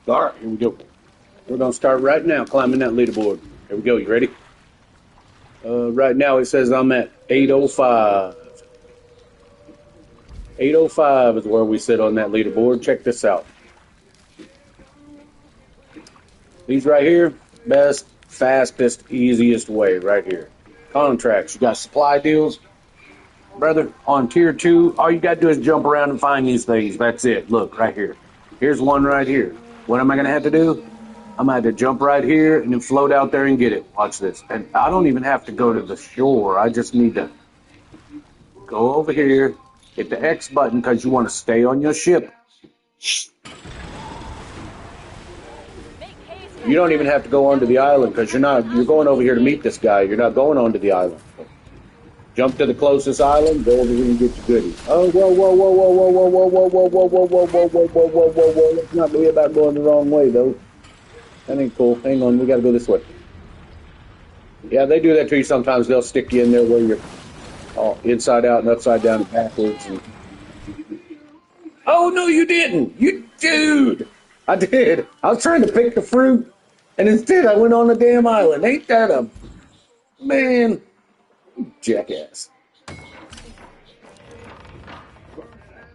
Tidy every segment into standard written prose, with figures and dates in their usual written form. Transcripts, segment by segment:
All right, here we go. We're going to start right now climbing that leaderboard. Here we go. You ready? Right now it says I'm at 805. 805 is where we sit on that leaderboard. Check this out. These right here, best, fastest, easiest way right here. Contracts. You got supply deals. Brother, on tier 2, all you got to do is jump around and find these things. That's it. Look, right here. Here's one right here. What am I going to have to do? I'm going to have to jump right here and then float out there and get it. Watch this. And I don't even have to go to the shore. I just need to go over here, hit the X button because you want to stay on your ship. You don't even have to go onto the island because you're going over here to meet this guy. You're not going onto the island. Jump to the closest island, go over here and get your goodies. Oh, whoa, whoa, whoa, whoa, whoa, whoa, whoa, whoa, whoa, whoa, whoa, whoa, whoa, whoa, whoa, whoa, whoa, whoa. Let's not be about going the wrong way, though. That ain't cool. Hang on, we got to go this way. Yeah, they do that to you sometimes. They'll stick you in there where you're all inside out and upside down and backwards. And... Oh, no, you didn't. You dude. I did. I was trying to pick the fruit, and instead I went on the damn island. Ain't that a... Man... Jackass.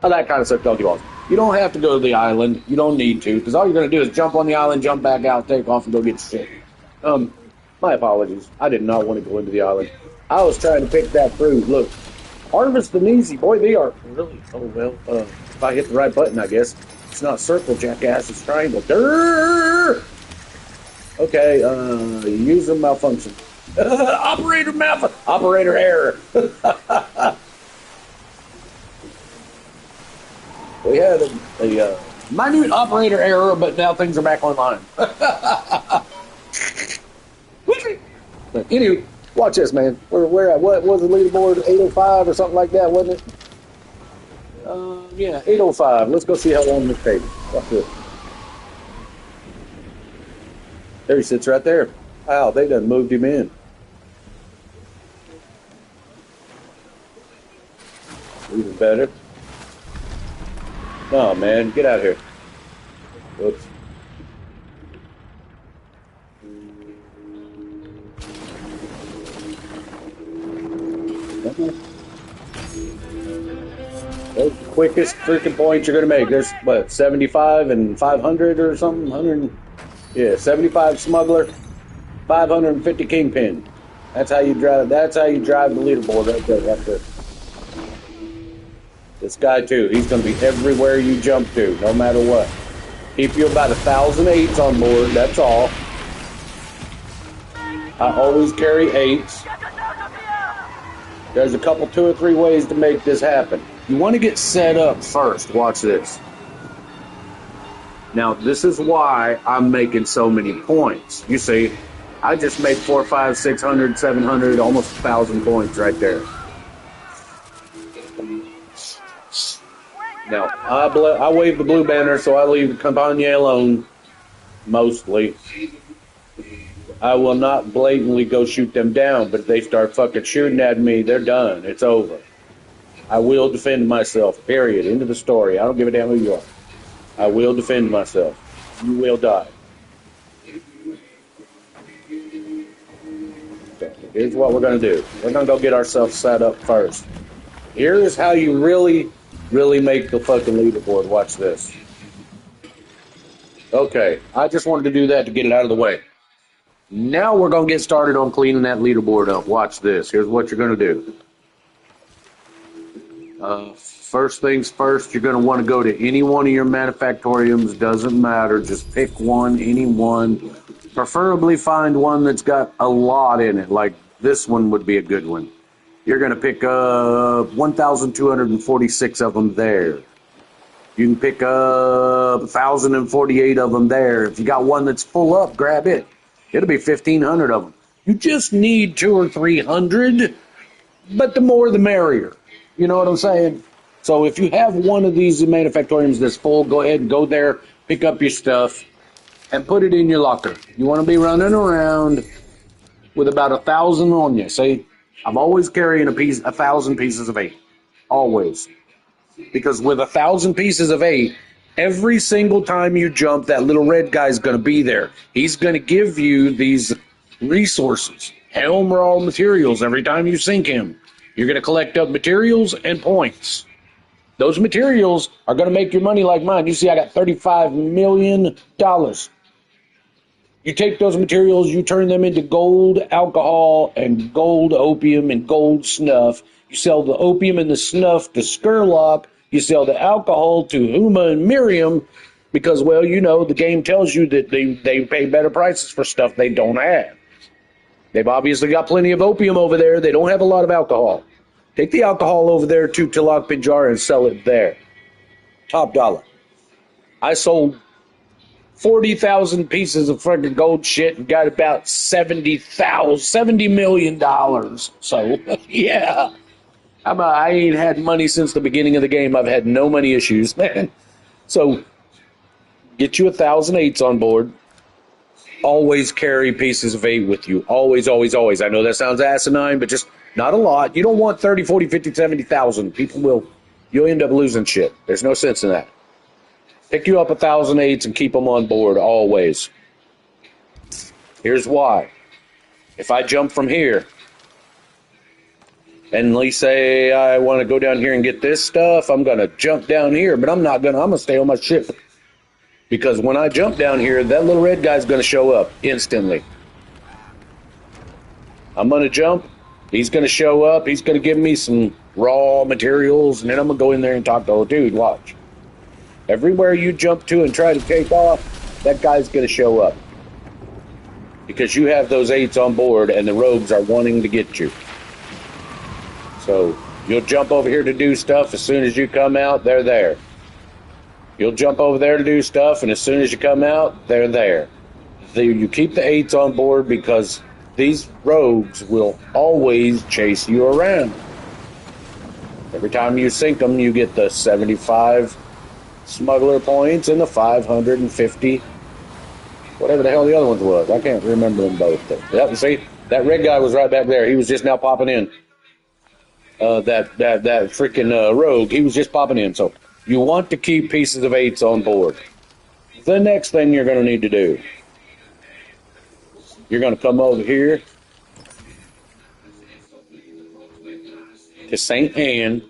Oh, that kind of stuff, doggy balls. You don't have to go to the island. You don't need to, because all you're going to do is jump on the island, jump back out, take off, and go get shit. My apologies. I did not want to go into the island. I was trying to pick that fruit. Look, harvest them easy. Boy, they are really... Oh, well, if I hit the right button, I guess. It's not circle, jackass. It's triangle. Durr! Okay, user malfunction. Operator error. We had a minute operator error, but now things are back online. But anyway, watch this, man. We're at what was the leaderboard? 805 or something like that, wasn't it? Yeah, 805. Let's go see how long this takes. Watch this. There he sits right there. Wow, they done moved him in. Even better. Oh, man, get out of here. Whoops. Those quickest freaking points you're going to make. There's, what, 75 and 500 or something? 100? Yeah, 75 smuggler, 550 kingpin. That's how you drive. That's how you drive the leaderboard right there. Right there. This guy too. He's going to be everywhere you jump to, no matter what. Keep you about 1,000 eights on board. That's all. I always carry eights. There's a couple, 2 or 3 ways to make this happen. You want to get set up first. Watch this. Now, this is why I'm making so many points. You see, I just made 400, 500, 600, 700, almost 1,000 points right there. Now, I wave the blue banner, so I leave the compagnie alone, mostly. I will not blatantly go shoot them down, but if they start fucking shooting at me, they're done. It's over. I will defend myself, period. End of the story. I don't give a damn who you are. I will defend myself. You will die. Okay, here's what we're going to do. We're going to go get ourselves set up first. Here's how you really make the fucking leaderboard. Watch this. Okay, I just wanted to do that to get it out of the way. Now we're going to get started on cleaning that leaderboard up. Watch this. Here's what you're going to do. First things first, you're going to want to go to any one of your manufactoriums. Doesn't matter. Just pick one, any one. Preferably find one that's got a lot in it, like this one would be a good one. You're going to pick up 1,246 of them there. You can pick up 1,048 of them there. If you got one that's full up, grab it. It'll be 1,500 of them. You just need 200 or 300, but the more the merrier. You know what I'm saying? So if you have one of these manufactoriums that's full, go ahead and go there, pick up your stuff, and put it in your locker. You want to be running around with about 1,000 on you. See, I'm always carrying 1,000 pieces of 8. Always. Because with 1,000 pieces of 8, Every single time you jump, that little red guy's going to be there. He's going to give you these resources, helm raw materials, every time you sink him. You're going to collect up materials and points. Those materials are going to make your money like mine. You see, I got $35 million. You take those materials, you turn them into gold alcohol and gold opium and gold snuff. You sell the opium and the snuff to Skurlock. You sell the alcohol to Huma and Miriam because, well, you know, the game tells you that they pay better prices for stuff they don't have. They've obviously got plenty of opium over there. They don't have a lot of alcohol. Take the alcohol over there to Tilak Pinjar and sell it there. Top dollar. I sold 40,000 pieces of fucking gold shit and got about $70 million. So, yeah. I ain't had money since the beginning of the game. I've had no money issues, man. So, get you 1,008s on board. Always carry pieces of 8 with you. Always, always, always. I know that sounds asinine, but just not a lot. You don't want 30, 40, 50, 70,000. People will, you'll end up losing shit. There's no sense in that. Pick you up 1,008s and keep them on board always. Here's why. If I jump from here, and let's say I want to go down here and get this stuff, I'm going to jump down here, but I'm going to stay on my ship. Because when I jump down here, that little red guy's going to show up instantly. I'm going to jump. He's going to show up. He's going to give me some raw materials, and then I'm going to go in there and talk to old dude. Watch. Everywhere you jump to and try to take off, that guy's going to show up. Because you have those 8s on board, and the rogues are wanting to get you. So you'll jump over here to do stuff. As soon as you come out, they're there. You'll jump over there to do stuff, and as soon as you come out, they're there. You keep the 8s on board because these rogues will always chase you around. Every time you sink them, you get the 75 smuggler points and the 550, whatever the hell the other ones was. I can't remember them both. See, that red guy was right back there. He was just now popping in. That freaking rogue, he was just popping in. So you want to keep pieces of 8s on board. The next thing you're going to need to do, you're going to come over here to St. Anne.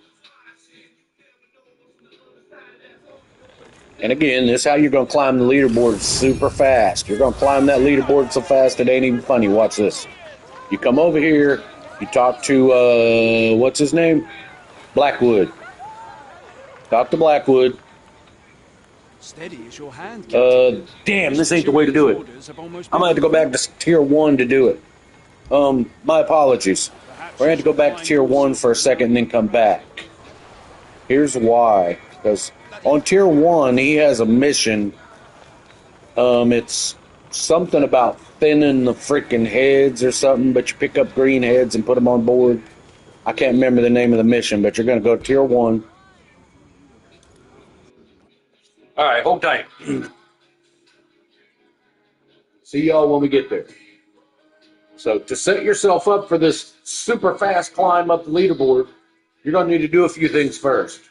And again, this is how you're going to climb the leaderboard super fast. You're going to climb that leaderboard so fast it ain't even funny. Watch this. You come over here, you talk to, what's his name? Blackwood. Talk to Blackwood. Steady as your hand. Damn, this ain't the way to do it. I'm going to have to go back to tier 1 to do it. My apologies. We're going to have to go back to tier 1 for a second and then come back. Here's why. Because on tier 1, he has a mission. It's something about thinning the freaking heads or something, but you pick up green heads and put them on board. I can't remember the name of the mission, but you're going to go to tier 1. All right, hold tight. See y'all when we get there. So to set yourself up for this super fast climb up the leaderboard, you're going to need to do a few things first.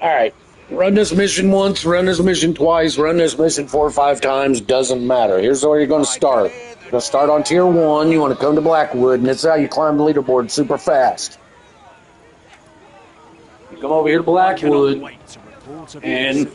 All right, run this mission once, run this mission twice, run this mission 4 or 5 times, doesn't matter. Here's where you're going to start. You're going to start on tier 1, you want to come to Blackwood, and this is how you climb the leaderboard super fast. You come over here to Blackwood, and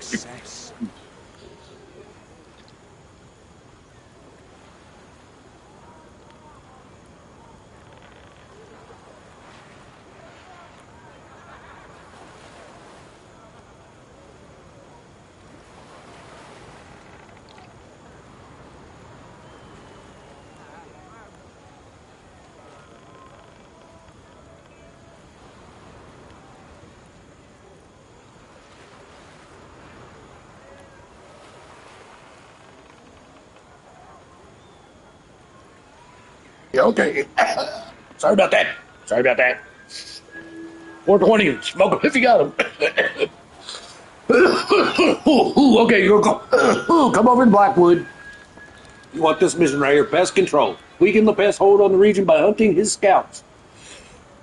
okay. Sorry about that. 420, smoke them if you got them. Okay, you're going to go. Come over to Blackwood. You want this mission right here, pest control. Weaken the pest hold on the region by hunting his scouts.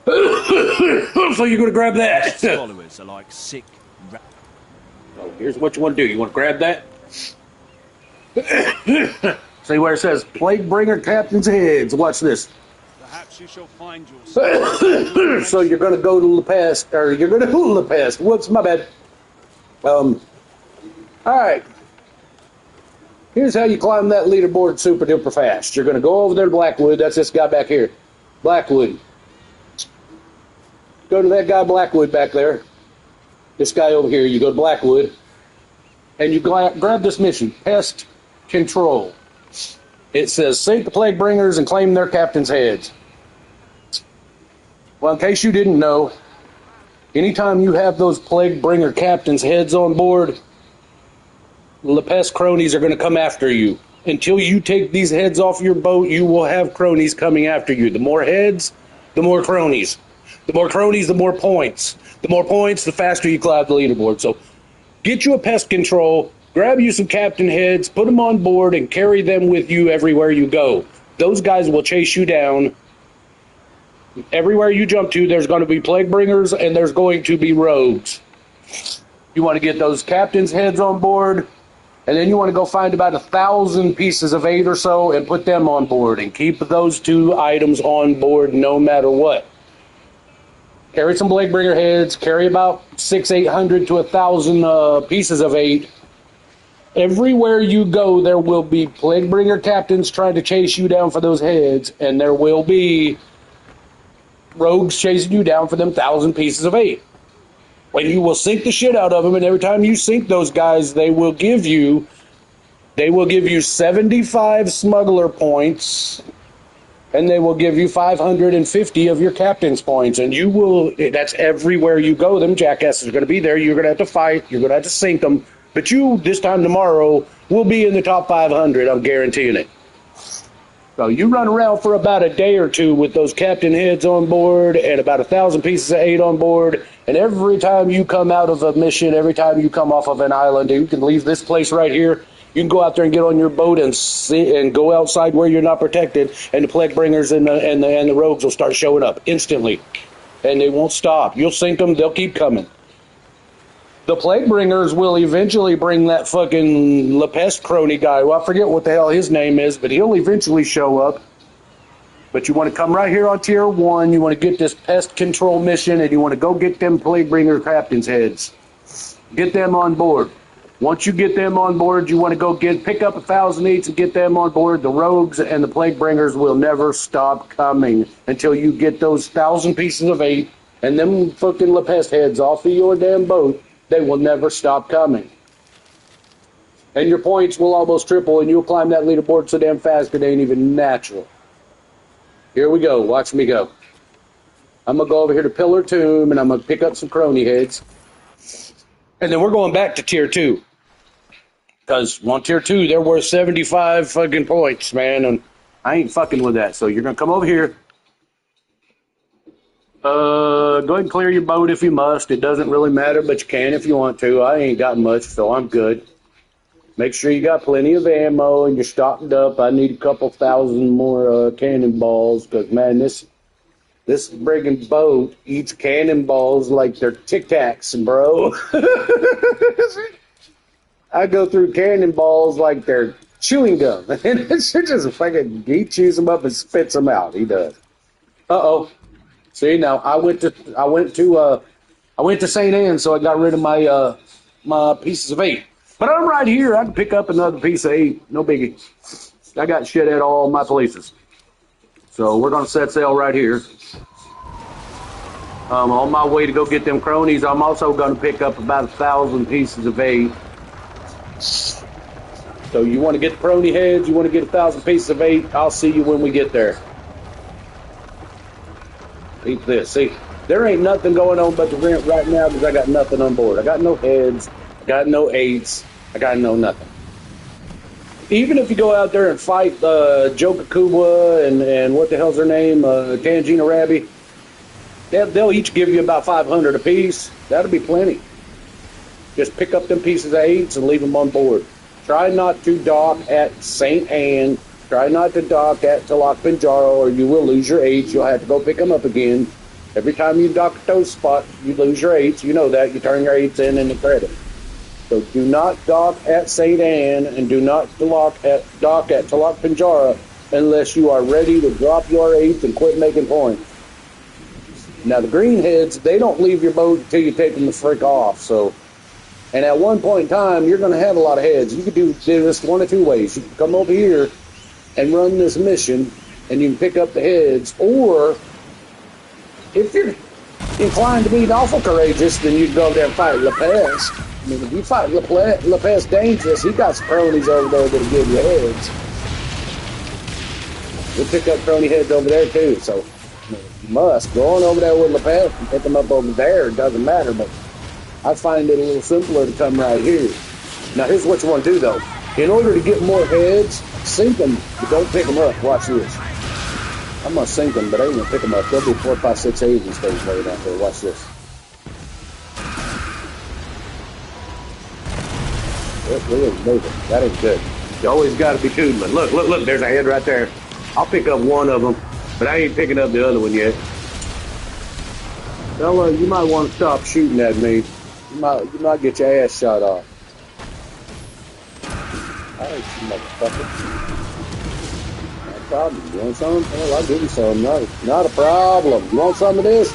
So you're going to grab that. Followers are like sick. So here's what you want to do. You want to grab that. See where it says Plague Bringer Captain's Heads. Watch this. Perhaps you shall find yourself. So you're going to go to La Peste, or you're going to La Peste. Whoops, my bad. All right. Here's how you climb that leaderboard super duper fast. You're going to go over there to Blackwood. That's this guy back here. Blackwood. Go to that guy Blackwood back there. This guy over here. You go to Blackwood. And you grab this mission. Pest Control. It says sink the Plague Bringers and claim their captain's heads. Well, in case you didn't know, anytime you have those Plague Bringer captain's heads on board, the pest cronies are going to come after you. Until you take these heads off your boat, you will have cronies coming after you. The more heads, the more cronies. The more cronies, the more points. The more points, the faster you climb the leaderboard. So get you a pest control, grab you some captain heads, put them on board, and carry them with you everywhere you go. Those guys will chase you down. Everywhere you jump to, there's going to be Plague Bringers and there's going to be rogues. You want to get those captain's heads on board. And then you want to go find about 1,000 pieces of 8 or so and put them on board. And keep those 2 items on board no matter what. Carry some Plague Bringer heads. Carry about 800 to 1,000 pieces of 8. Everywhere you go, there will be Plague Bringer captains trying to chase you down for those heads. And there will be rogues chasing you down for them 1,000 pieces of 8. And you will sink the shit out of them, and every time you sink those guys, they will give you 75 smuggler points, and they will give you 550 of your captain's points. And you will, that's everywhere you go. Them jackasses are going to be there. You're going to have to fight. You're going to have to sink them. But you, this time tomorrow, will be in the top 500. I'm guaranteeing it. So you run around for about a day or two with those captain heads on board and about 1,000 pieces of 8 on board. And every time you come out of a mission, every time you come off of an island, you can leave this place right here. You can go out there and get on your boat and go outside where you're not protected, and the Plague Bringers and the rogues will start showing up instantly, and they won't stop. You'll sink them; they'll keep coming. The Plague Bringers will eventually bring that fucking La Peste crony guy. Well, I forget what the hell his name is, but he'll eventually show up. But you want to come right here on Tier 1. You want to get this pest control mission, and you want to go get them Plague Bringer captain's heads. Get them on board. Once you get them on board, you want to go pick up 1,000 each and get them on board. The rogues and the Plague Bringers will never stop coming until you get those 1,000 pieces of 8 and them fucking La Peste heads off of your damn boat. They will never stop coming. And your points will almost triple, and you'll climb that leaderboard so damn fast it ain't even natural. Here we go. Watch me go. I'm going to go over here to Pillar Tomb, and I'm going to pick up some crony heads. And then we're going back to Tier 2. Because on Tier 2, there were 75 fucking points, man, and I ain't fucking with that. So you're going to come over here. Go ahead and clear your boat if you must. It doesn't really matter, but you can if you want to. I ain't got much, so I'm good. Make sure you got plenty of ammo and you're stocked up. I need a couple 1,000 more cannonballs because, man, this friggin' boat eats cannonballs like they're Tic Tacs, bro. I go through cannonballs like they're chewing gum. And it's just fucking, he chews them up and spits them out. He does. Uh-oh. See, now I went to St. Anne, so I got rid of my my pieces of 8. But I'm right here. I can pick up another piece of 8. No biggie. I got shit at all my places. So we're going to set sail right here. On my way to go get them cronies, I'm also going to pick up about 1,000 pieces of 8. So you want to get the crony heads, you want to get 1,000 pieces of 8, I'll see you when we get there. Eat this. See, there ain't nothing going on but the rent right now because I got nothing on board. I got no heads, I got no 8s, I got no nothing. Even if you go out there and fight Joe Kakubwa and what the hell's her name, Tangina Rabi, they'll each give you about 500 apiece. That'll be plenty. Just pick up them pieces of 8s and leave them on board. Try not to dock at St. Anne. Try not to dock at Talakpanjaro, or you will lose your 8s. You'll have to go pick them up again. Every time you dock at those spots, you lose your 8s. You know that. You turn your 8s in the credit. So do not dock at St. Anne and do not dock at Talakpanjaro unless you are ready to drop your 8s and quit making points. Now, the greenheads, they don't leave your boat until you take them the frick off. So, and at one point in time, you're going to have a lot of heads. You could do this one of two ways. You can come over here and run this mission, and you can pick up the heads. Or, if you're inclined to be awful courageous, then you can go over there and fight Lopez. I mean, if you fight Lopez Dangerous, he got some cronies over there that'll give you heads. We'll pick up crony heads over there, too, so... You must go on over there with Lopez and pick them up over there. It doesn't matter, but I find it a little simpler to come right here. Now, here's what you want to do, though. In order to get more heads, sink them, but don't pick them up. Watch this. I'm going to sink them, but I ain't going to pick them up. There'll be 4, 5, 6, 8 of these things laying out there. Watch this. That ain't good. You always got to be tootling. Look, there's a head right there. I'll pick up one of them. But I ain't picking up the other one yet. Fella, you might want to stop shooting at me. You might get your ass shot off. All right, you motherfucker. Not a problem. You want some? Well, I'll give you some. Not a problem. You want some of this?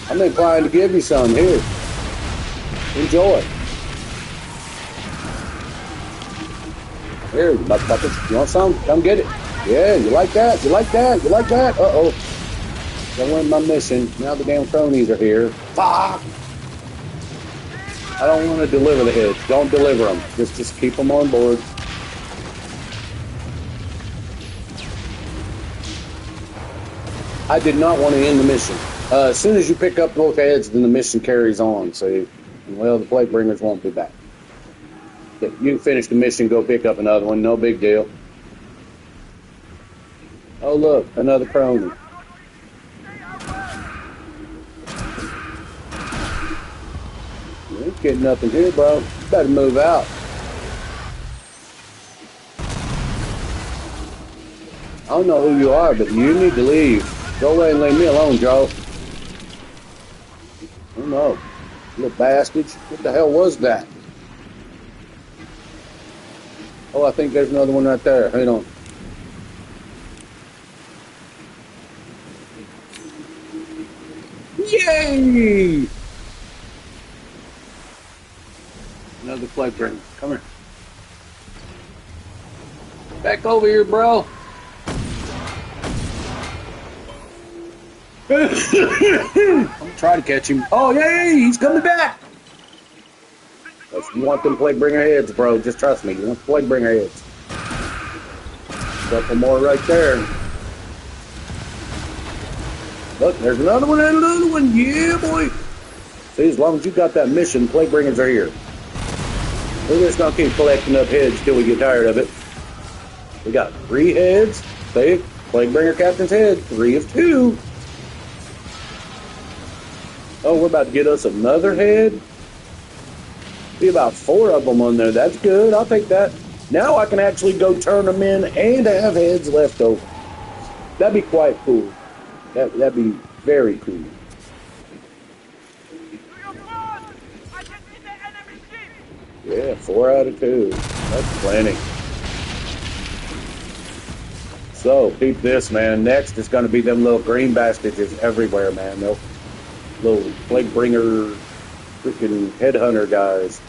I'm inclined to give you some. Here. Enjoy. Here, motherfuckers. You want some? Come get it. Yeah, you like that? You like that? You like that? Uh-oh. I went my mission. Now the damn cronies are here. Fuck! I don't want to deliver the heads. Don't deliver them. Just keep them on board. I did not want to end the mission. As soon as you pick up both heads, then the mission carries on. So, well, the plate bringers won't be back. You can finish the mission, go pick up another one. No big deal. Oh, look, another crony. You ain't getting nothing here, bro. You better move out. I don't know who you are, but you need to leave. Go away and leave me alone, Joe. Oh, no. Little bastards. What the hell was that? Oh, I think there's another one right there. Hang on. Yay! Another flight bring. Come here. Back over here, bro. I'm trying to catch him. Oh, yay! He's coming back. You want them plague bringer heads, bro. Just trust me. You want the plague bringer heads. Couple more right there. Look, there's another one and another one. Yeah, boy. See, as long as you got that mission, plague bringers are here. We're just going to keep collecting up heads till we get tired of it. We got 3 heads. See, plague bringer captain's head. 3 of 2. Oh, we're about to get us another head. Be about 4 of them on there. That's good. I'll take that. Now I can actually go turn them in and have heads left over. That'd be quite cool. That'd be very cool. Yeah, 4 out of 2. That's plenty. So, keep this, man. Next is going to be them little green bastages everywhere, man. They'll little plague bringer, freaking headhunter guys.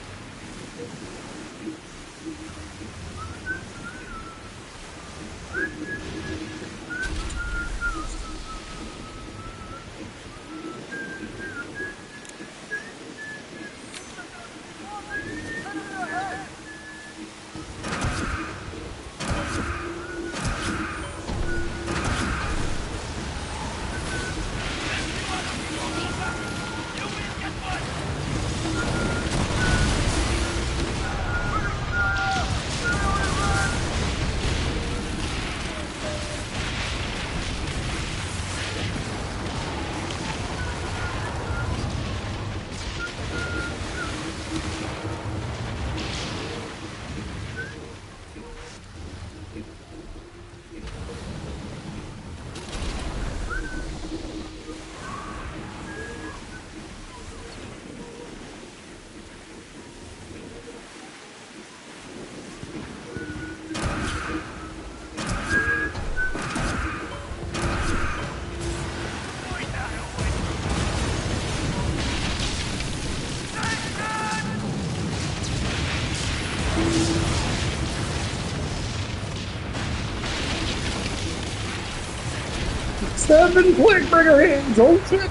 7 plague bringer heads. Oh shit! I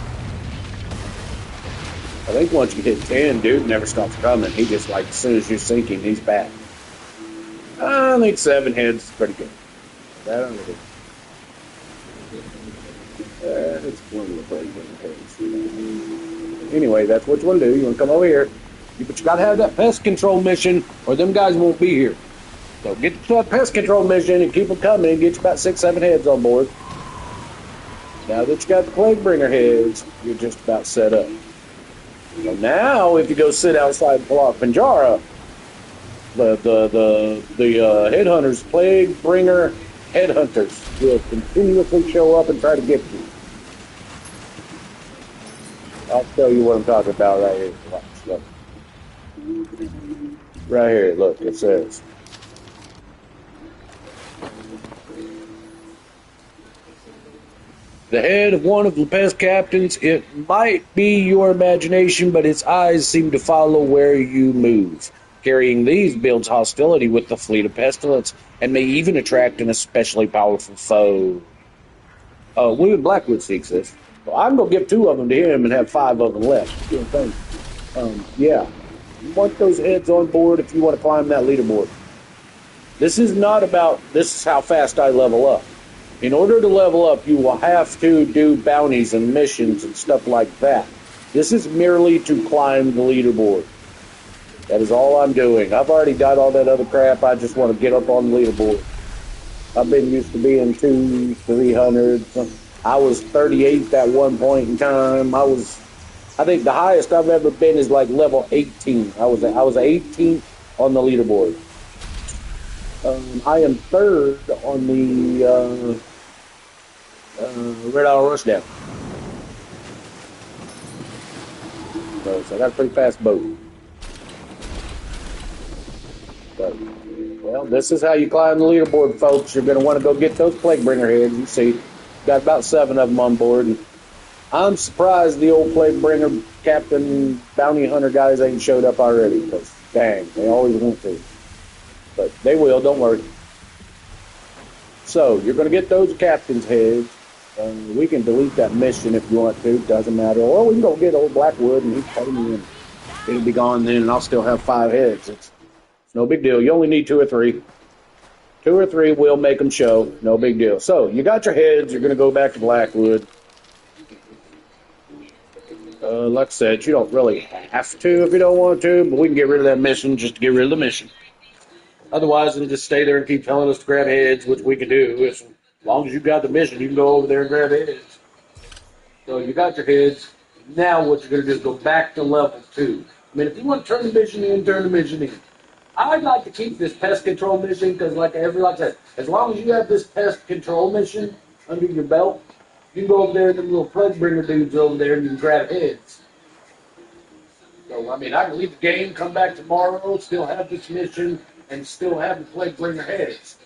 think once you hit 10, dude never stops coming. He just like as soon as you're sinking, he's back. I think 7 heads is pretty good. That under it. It's plenty of plague bringer heads. Anyway, that's what you want to do. You want to come over here. But you got to have that pest control mission, or them guys won't be here. So get to that pest control mission and keep them coming and get you about 6, 7 heads on board. Now that you got the plague bringer heads, you're just about set up. So now, if you go sit outside Block Panjara, the headhunters, plague bringer headhunters, will continuously show up and try to get you. I'll tell you what I'm talking about right here. Look. Right here, look, it says. The head of one of the pest captains, it might be your imagination, but its eyes seem to follow where you move. Carrying these builds hostility with the fleet of pestilence, and may even attract an especially powerful foe. William Blackwood seeks this. Well, I'm going to give 2 of them to him and have 5 of them left. Yeah. You want those heads on board if you want to climb that leaderboard. This is not about, this is how fast I level up. In order to level up, you will have to do bounties and missions and stuff like that. This is merely to climb the leaderboard. That is all I'm doing. I've already got all that other crap. I just want to get up on the leaderboard. I've been used to being 200, 300. I was 38th at one point in time. I think the highest I've ever been is like level 18. I was 18th on the leaderboard. I am 3rd on the Red Isle Rushdown. So I got a pretty fast boat. But, well, this is how you climb the leaderboard, folks. You're going to want to go get those plague bringer heads. You see, got about 7 of them on board. And I'm surprised the old plague bringer captain bounty hunter guys ain't showed up already. Because, dang, they always want to. But they will, don't worry. So, you're going to get those captain's heads. We can delete that mission if you want to. Doesn't matter. Or we can go get old Blackwood and he's paying me in. It'll be gone then, and I'll still have 5 heads. It's no big deal. You only need 2 or 3. 2 or 3 will make them show. No big deal. So, you got your heads. You're going to go back to Blackwood. Like I said, you don't really have to if you don't want to, but we can get rid of that mission just to get rid of the mission. Otherwise, it'll just stay there and keep telling us to grab heads, which we can do. As long as you got the mission, you can go over there and grab heads. So you got your heads. Now what you're going to do is go back to level 2. I mean, if you want to turn the mission in, turn the mission in. I'd like to keep this pest control mission because, like I said, as long as you have this pest control mission under your belt, you can go over there and them little plague bringer dudes over there and you can grab heads. So, I mean, I can leave the game, come back tomorrow, still have this mission, and still have the plague bringer heads.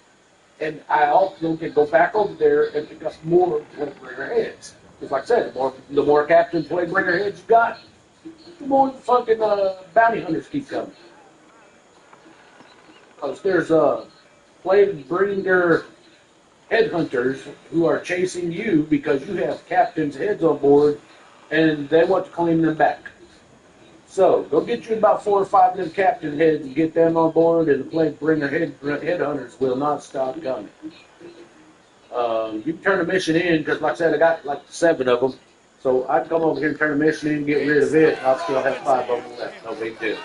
And I also can go back over there and pick up more plague bringer heads. Because, like I said, the more Captain Plague bringer heads you got, the more fucking bounty hunters keep coming. Because there's plague bringer headhunters who are chasing you because you have captain's heads on board and they want to claim them back. So, go get you about 4 or 5 of them captain heads and get them on board, and the plague bringer headhunters will not stop coming. You can turn the mission in, because like I said, I got like 7 of them. So, I'd come over here and turn the mission in and get rid of it, and I'll still have 5 of them left. No big deal.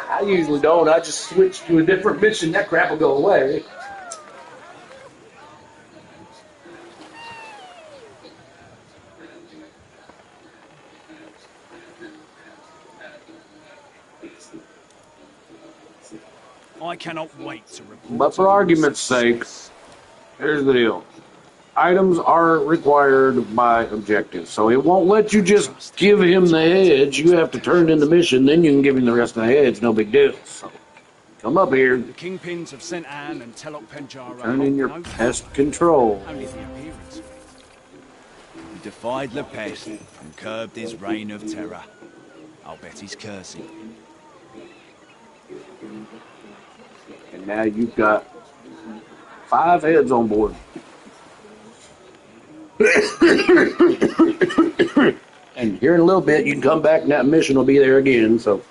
I usually don't. I just switch to a different mission. That crap will go away. I cannot wait to report. But for argument's sake, here's the deal. Items are required by objectives, so it won't let you just give him the heads. You have to turn in the mission, then you can give him the rest of the heads. No big deal. So, come up here. The kingpins of St. Anne and Telok Penjara. Turn in your pest control. Only the appearance. He defied the pest and curbed his reign of terror. I'll bet he's cursing. And now you've got 5 heads on board. And here in a little bit, you can come back and that mission will be there again. So,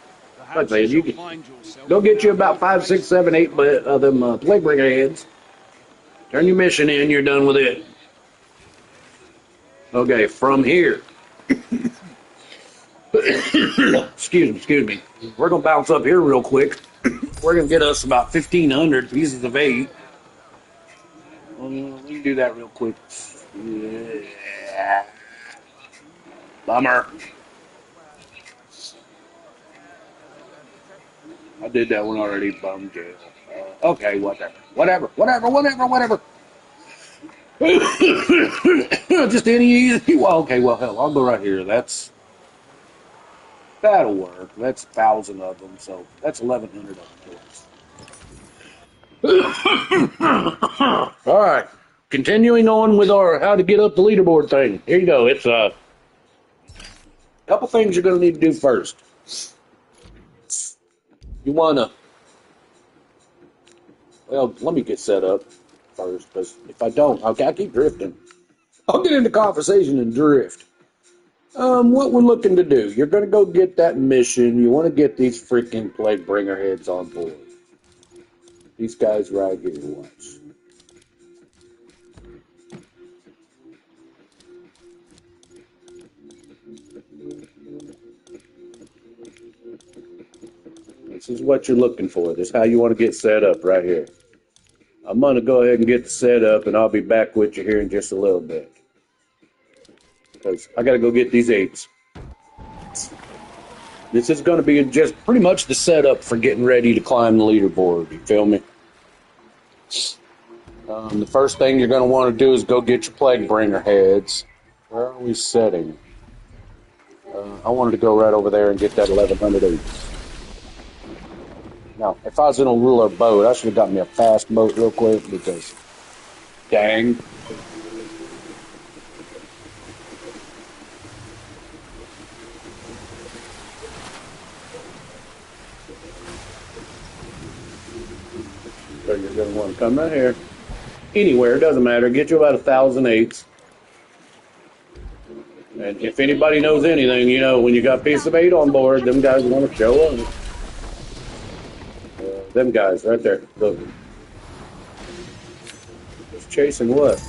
like I said, you can go get you about 5, 6, 7, 8 of them Plaguebringer heads. Turn your mission in, you're done with it. Okay, from here. Excuse me. We're going to bounce up here real quick. We're going to get us about 1,500 pieces of 8. Let me do that real quick. Yeah. Bummer. I did that one already. Bum jail. Okay, whatever. Just any easy. Well, okay, well, hell, I'll go right here. That'll work. That's 1,000 of them, so that's 1,100 of them. All right, continuing on with our how to get up the leaderboard thing. Here you go. It's a couple things you're going to need to do first. You want to, well, let me get set up first, because if I don't, okay, I keep drifting. I'll get into conversation and drift. What we're looking to do, you're going to go get that mission. You want to get these freaking Plaguebringer heads on board. These guys right here, watch. This is what you're looking for. This is how you want to get set up right here. I'm going to go ahead and get the set up, and I'll be back with you here in just a little bit. Because I got to go get these 8s. This is going to be just pretty much the setup for getting ready to climb the leaderboard. You feel me? The first thing you're going to want to do is go get your Plaguebringer heads. Where are we setting? I wanted to go right over there and get that 1,100 8s. Now, if I was in a ruler boat, I should have got me a fast boat real quick because, dang. So you're going to want to come right here. Anywhere, doesn't matter. Get you about 1,000 8s. And if anybody knows anything, you know, when you got a piece of 8 on board, them guys want to show up. Them guys right there. Look. Just chasing what?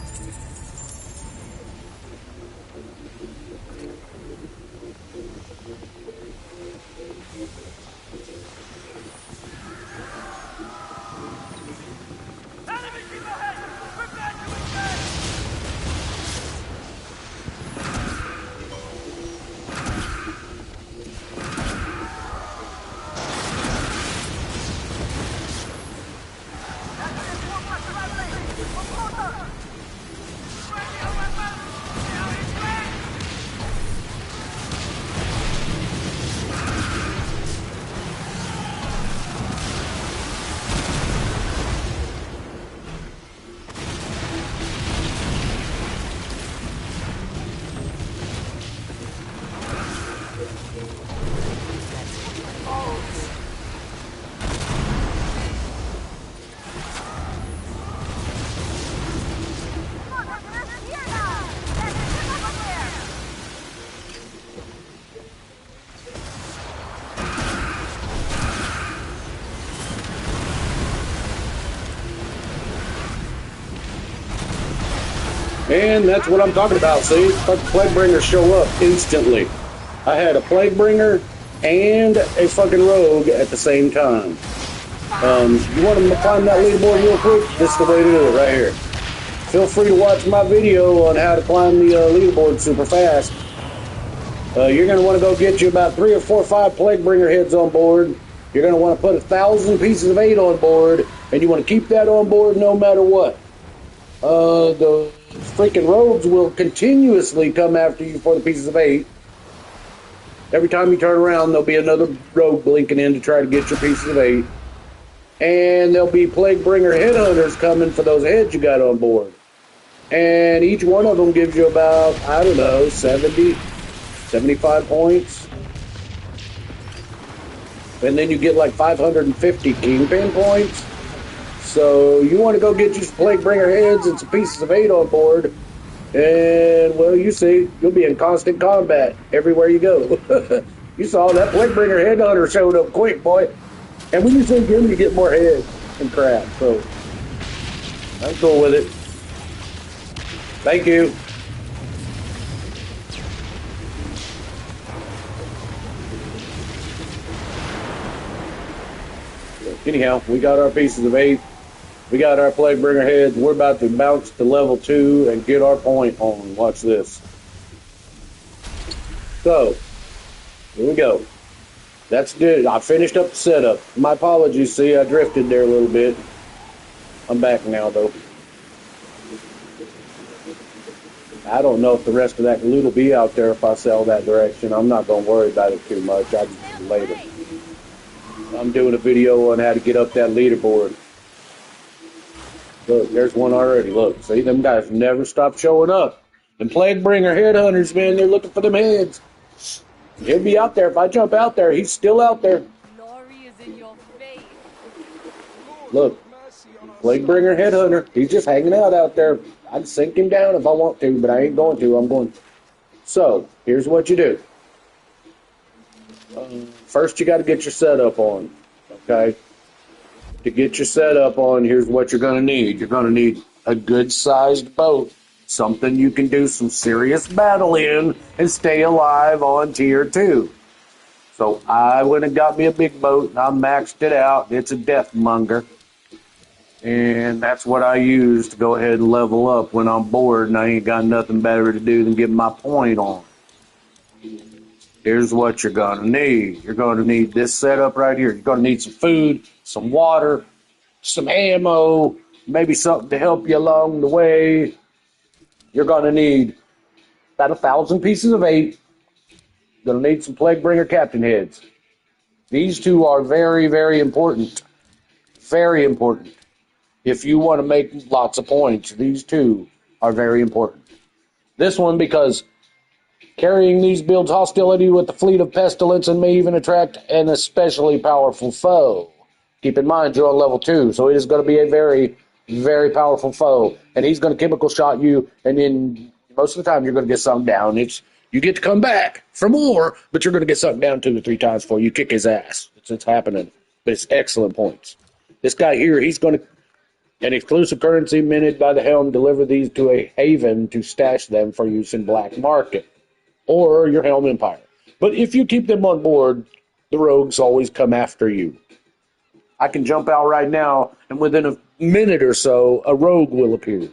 And that's what I'm talking about, see? Let the Plaguebringers show up instantly. I had a Plaguebringer and a fucking rogue at the same time. You want to climb that leaderboard real quick? This is the way to do it right here. Feel free to watch my video on how to climb the leaderboard super fast. You're going to want to go get you about 3 or 4 or 5 Plaguebringer heads on board. You're going to want to put 1,000 pieces of 8 on board, and you want to keep that on board no matter what. The freaking rogues will continuously come after you for the pieces of 8. Every time you turn around, there'll be another rogue blinking in to try to get your pieces of 8. And there'll be Plaguebringer headhunters coming for those heads you got on board. And each one of them gives you about, I don't know, 70, 75 points. And then you get like 550 Kingpin points. So you want to go get you some Plaguebringer heads and some pieces of 8 on board. And, well, you see, you'll be in constant combat everywhere you go. You saw that Plaguebringer headhunter showed up quick, boy. And when you sink him, you get more heads and crap. So, I'm cool with it. Thank you. Anyhow, we got our pieces of 8. We got our Plaguebringer heads. We're about to bounce to level 2 and get our point on. Watch this. So, here we go. That's good. I finished up the setup. My apologies. See, I drifted there a little bit. I'm back now, though. I don't know if the rest of that loot will be out there if I sell that direction. I'm not going to worry about it too much. I'll just later. I'm doing a video on how to get up that leaderboard. Look, there's one already. Look, see, them guys never stop showing up. Them Plaguebringer headhunters, man, they're looking for them heads. He'll be out there. If I jump out there, he's still out there. Glory is in your face. Look, Plaguebringer headhunter. He's just hanging out there. I'd sink him down if I want to, but I ain't going to. I'm going. So, here's what you do. First, you got to get your setup on, okay? To get your setup on, here's what you're going to need. You're going to need a good-sized boat, something you can do some serious battle in and stay alive on tier 2. So I went and got me a big boat, and I maxed it out. It's a deathmonger, and that's what I use to go ahead and level up when I'm bored and I ain't got nothing better to do than get my point on. Here's what you're going to need. You're going to need this setup right here. You're going to need some food, some water, some ammo, maybe something to help you along the way. You're going to need about 1,000 pieces of 8. You're going to need some Plaguebringer captain heads. These two are very, very important. Very important. If you want to make lots of points, these two are very important. This one because carrying these builds hostility with the fleet of pestilence and may even attract an especially powerful foe. Keep in mind, you're on level 2, so it is going to be a very, very powerful foe. And he's going to chemical shot you, and then most of the time you're going to get sunk down. You get to come back for more, but you're going to get sunk down 2 or 3 times before you kick his ass. It's happening. But it's excellent points. This guy here, he's going to, an exclusive currency minted by the helm, deliver these to a haven to stash them for use in black market or your helm empire. But if you keep them on board, the rogues always come after you. I can jump out right now, and within a minute or so, a rogue will appear.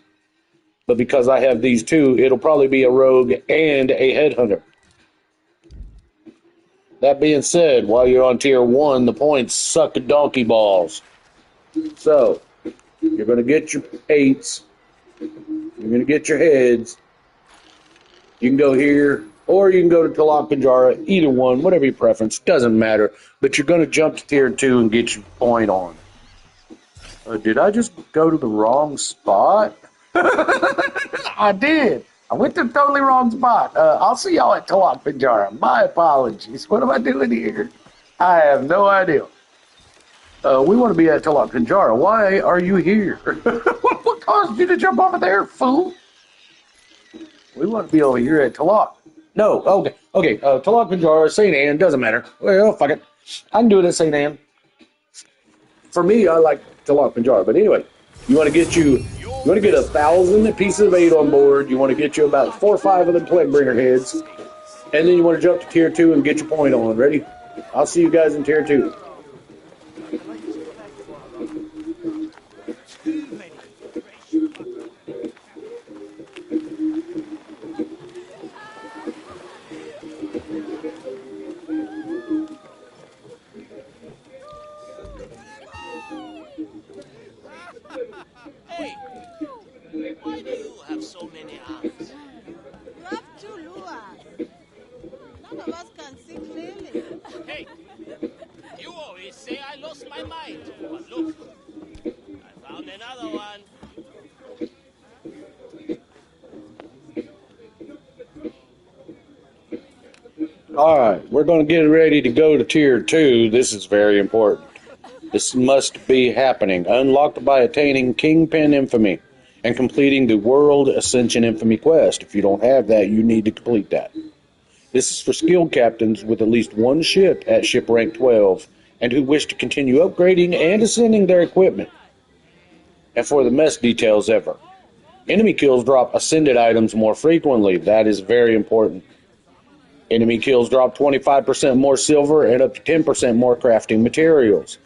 But because I have these two, it'll probably be a rogue and a headhunter. That being said, while you're on tier 1, the points suck at donkey balls. So, you're going to get your 8s. You're going to get your heads. You can go here, or you can go to Talak Panjara. Either one, whatever your preference, doesn't matter. But you're going to jump to tier 2 and get your point on. Did I just go to the wrong spot? I did. I went to the totally wrong spot. I'll see y'all at Talak Panjara. My apologies. What am I doing here? I have no idea. We want to be at Talak Panjara. Why are you here? What caused you to jump over there, fool? We want to be over here at Talak. No, okay. Talak Panjara, St. Anne, doesn't matter. Well, fuck it. I can do it at St. Anne. For me, I like Talak Panjara. But anyway, you want to get 1,000 pieces of 8 on board. You want to get you about 4 or 5 of the Plaguebringer heads. And then you want to jump to tier 2 and get your point on. Ready? I'll see you guys in tier 2. Hey, why do you have so many arms? You have 2 luas. None of us can see clearly. Hey, you always say I lost my mind. But look, I found another one. All right, we're going to get ready to go to tier 2. This is very important. This must be happening. Unlocked by attaining Kingpin Infamy. and completing the World Ascension Infamy quest. If you don't have that, you need to complete that. This is for skilled captains with at least one ship at ship rank 12 and who wish to continue upgrading and ascending their equipment. And for the best details ever. Enemy kills drop ascended items more frequently. That is very important. Enemy kills drop 25% more silver and up to 10% more crafting materials.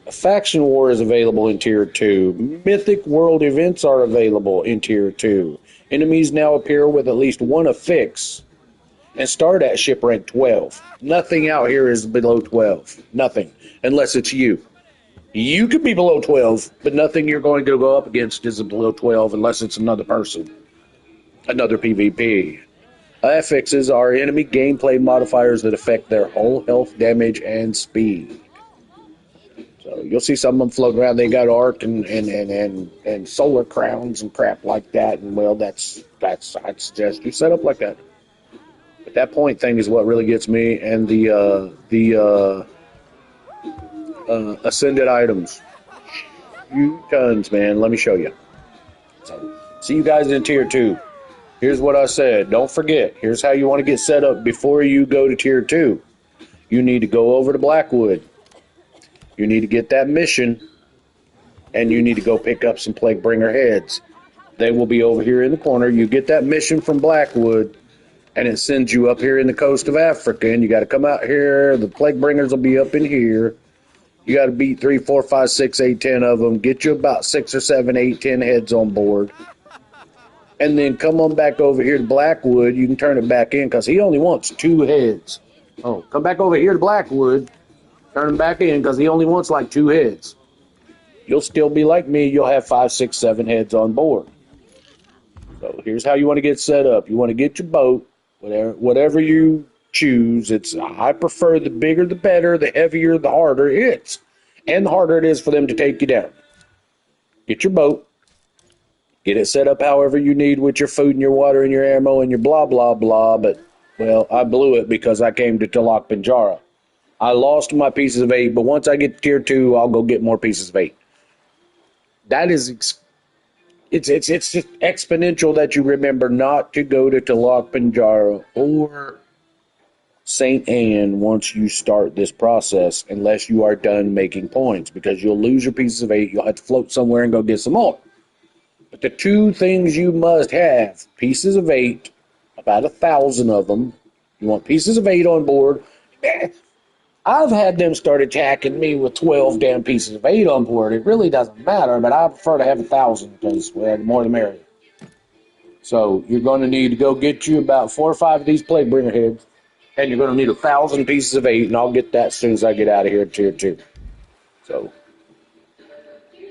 A faction war is available in Tier 2. Mythic world events are available in Tier 2. Enemies now appear with at least one affix and start at ship rank 12. Nothing out here is below 12. Nothing. Unless it's you. You could be below 12, but nothing you're going to go up against is below 12 unless it's another person. Another PvP. Affixes are enemy gameplay modifiers that affect their whole health, damage, and speed. So you'll see some of them floating around. They got arc and solar crowns and crap like that. And well, that's I'd suggest you set up like that. But that point thing is what really gets me. And the ascended items. Few tons, man. Let me show you. So see you guys in Tier 2. Here's what I said. Don't forget. Here's how you want to get set up before you go to Tier 2. You need to go over to Blackwood. You need to get that mission, and you need to go pick up some Plaguebringer heads. They will be over here in the corner. You get that mission from Blackwood, and it sends you up here in the coast of Africa, and you got to come out here. The Plaguebringers will be up in here. You got to beat 3, 4, 5, 6, 8, 10 of them. Get you about 6 or 7, 8, 10 heads on board. And then come on back over here to Blackwood. You can turn it back in because he only wants 2 heads. Oh, come back over here to Blackwood. Turn him back in because he only wants like 2 heads. You'll still be like me. You'll have 5, 6, 7 heads on board. So here's how you want to get set up. You want to get your boat, whatever you choose. I prefer the bigger the better, the heavier the harder it is. And the harder it is for them to take you down. Get your boat. Get it set up however you need with your food and your water and your ammo and your blah, blah, blah. But, well, I blew it because I came to Talak Pinjara. I lost my pieces of 8, but once I get to Tier 2, I'll go get more pieces of 8. That is, it's just exponential that you remember not to go to Talak Pinjara or St. Anne once you start this process unless you are done making points because you'll lose your pieces of 8. You'll have to float somewhere and go get some more. But the 2 things you must have, pieces of 8, about 1,000 of them. You want pieces of 8 on board. I've had them start attacking me with 12 damn pieces of 8 on board. It really doesn't matter, but I prefer to have 1,000 because the more the merrier. So you're going to need to go get you about 4 or 5 of these Plaguebringer heads, and you're going to need 1,000 pieces of 8, and I'll get that as soon as I get out of here at Tier 2. So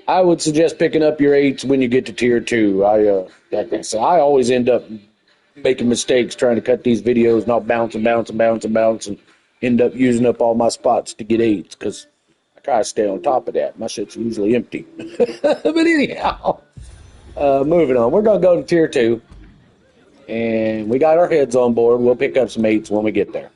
I would suggest picking up your 8s when you get to Tier 2. I always end up making mistakes trying to cut these videos, and I'll bounce and end up using up all my spots to get 8s because I try to stay on top of that. My shit's usually empty. But anyhow, moving on. We're going to go to Tier 2, and we got our heads on board. We'll pick up some 8s when we get there.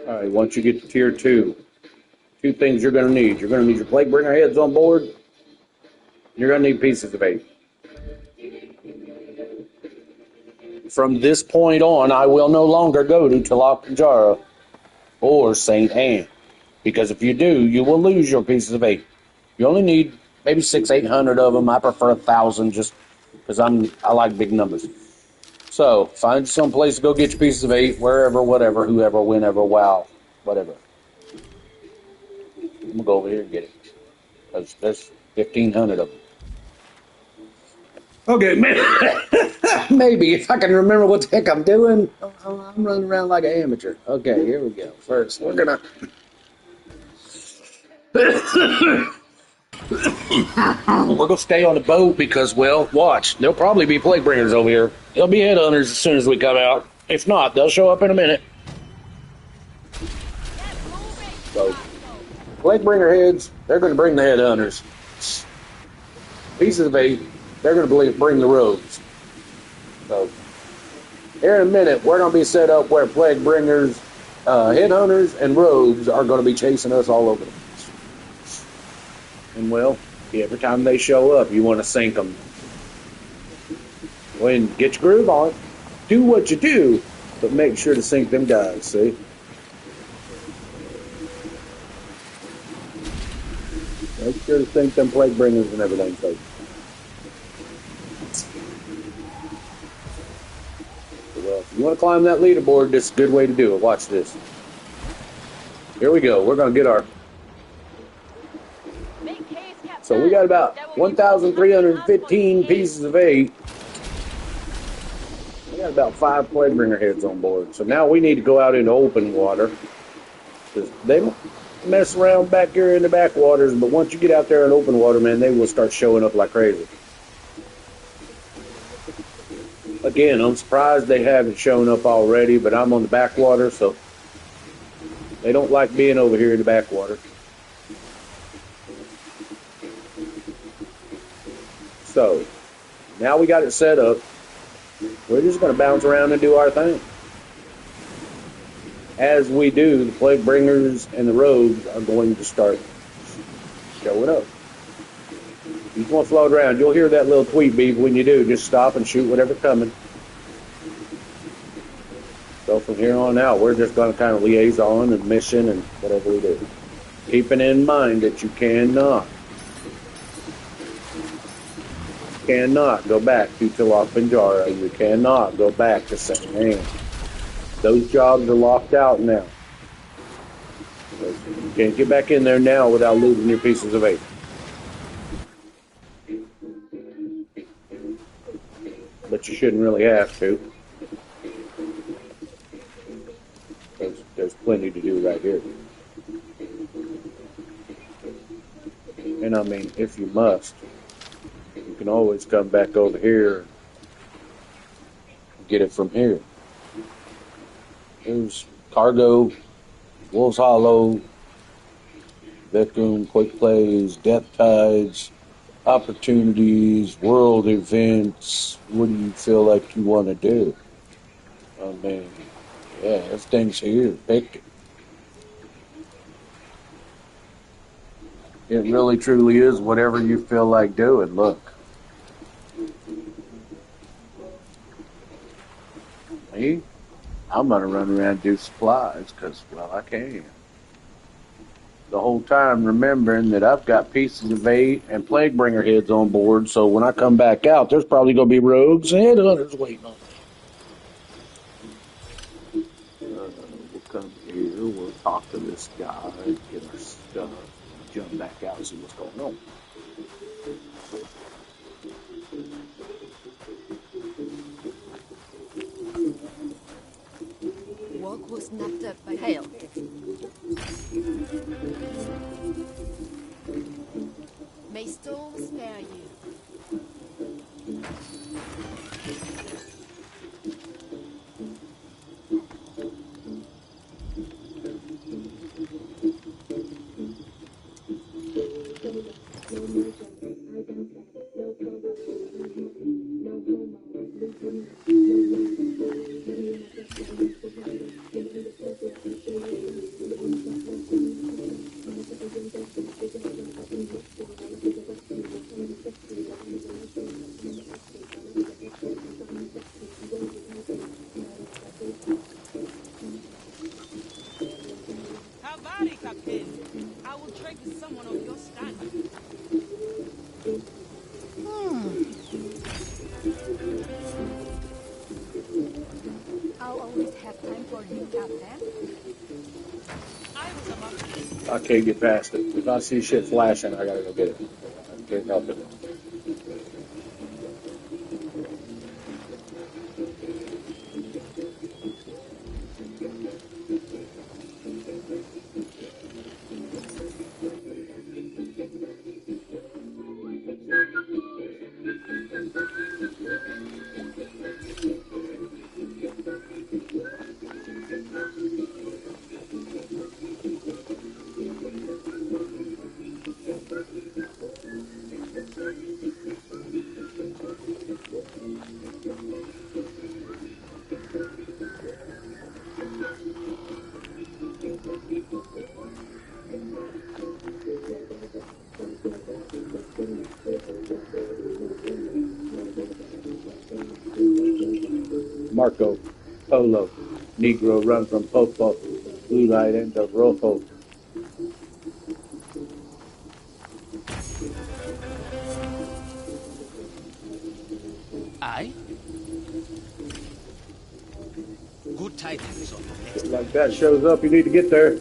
All right, once you get to Tier 2, 2 things you're going to need. You're going to need your Plaguebringer heads on board. You're going to need pieces of 8. From this point on, I will no longer go to Talak Pinjara or St. Anne. Because if you do, you will lose your pieces of 8. You only need maybe 600-800 of them. I prefer 1,000 just because I like big numbers. So find some place to go get your pieces of 8, wherever, whatever, whoever, whenever, wow, whatever. I'm going to go over here and get it. There's 1,500 of them. Okay, maybe if I can remember what the heck I'm doing. I'm running around like an amateur. Okay, here we go. First, we're gonna. We're gonna stay on the boat because, well, watch. There'll probably be plague bringers over here. There'll be headhunters as soon as we come out. If not, they'll show up in a minute. So, plague bringer heads, they're gonna bring the headhunters. Pieces of 8, they're gonna bring the rogues. So, here in a minute, we're gonna be set up where plague bringers, headhunters, and rogues are gonna be chasing us all over the place. And well, every time they show up, you want to sink them. When get your groove on, do what you do, but make sure to sink them guys. See, make sure to sink them plague bringers and everything. So, well, if you want to climb that leaderboard, this is a good way to do it. Watch this. Here we go. We're gonna get our. So we got about 1,315 pieces of 8. We got about 5 plague bringer heads on board. So now we need to go out into open water. Because they mess around back here in the backwaters, but once you get out there in open water, man, they will start showing up like crazy. Again, I'm surprised they haven't shown up already, but I'm on the backwater, so they don't like being over here in the backwater. So, now we got it set up. We're just going to bounce around and do our thing. As we do, the plague bringers and the rogues are going to start showing up. You just want to float around. You'll hear that little tweet beep when you do. Just stop and shoot whatever's coming. So from here on out, we're just going to kind of liaison and mission and whatever we do. Keeping in mind that you cannot go back to Tilok Banjara. You cannot go back to St. Anne. Those jobs are locked out now. You can't get back in there now without losing your pieces of 8. But you shouldn't really have to. There's plenty to do right here. And I mean, if you must, you can always come back over here and get it from here. There's Cargo, Wolves Hollow, Victim, Quick Plays, Death Tides, Opportunities, World Events. What do you feel like you want to do? I mean, yeah, everything's here. Pick it. It really truly is whatever you feel like doing. Look. Me? I'm going to run around and do supplies because, well, I can. The whole time remembering that I've got pieces of 8 and plague bringer heads on board, so when I come back out, there's probably going to be rogues and headhunters waiting on me. We'll come here, we'll talk to this guy, get our stuff, jump back out and see what's going on. Walk was snapped up by hail. May storms spare you. Cavalry, Captain. I will trade with someone of your standard. I'll always have time for you, Captain. I was about to. I can't get past it. If I see shit flashing, I gotta go get it. I can't help it. Marco Polo. Negro run from Popo. Blue light into Rojo. Aye? Good tidings on the next. Like that shows up, you need to get there.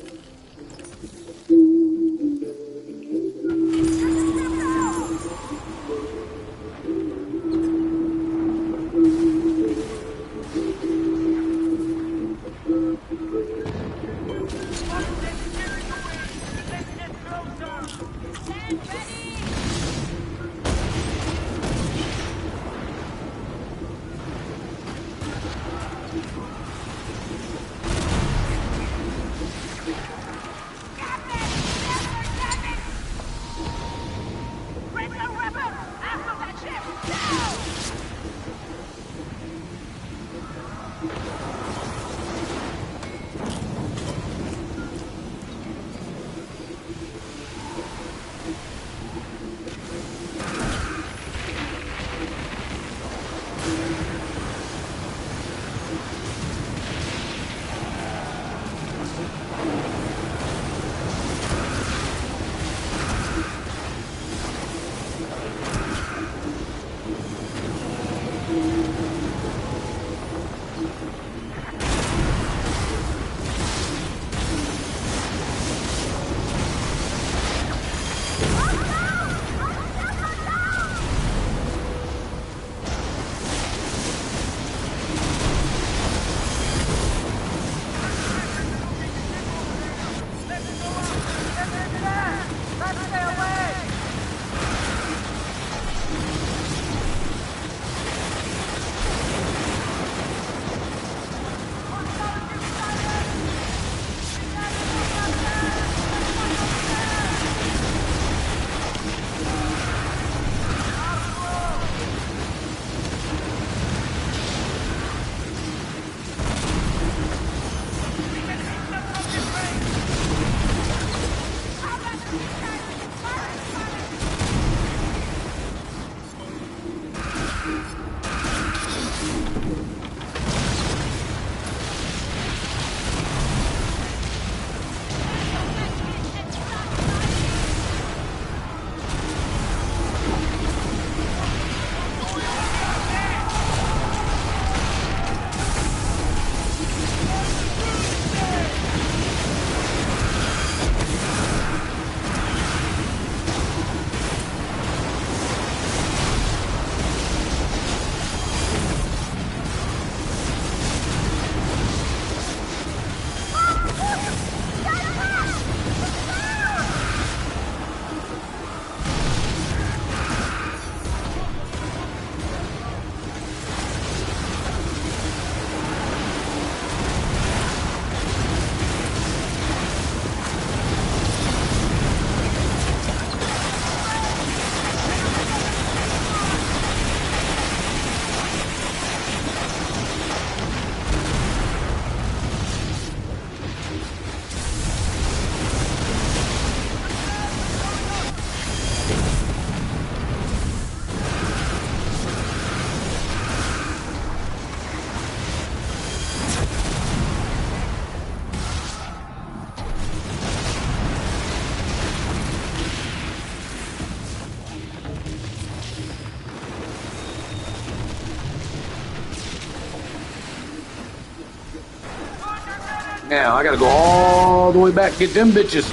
Now I gotta go all the way back, get them bitches.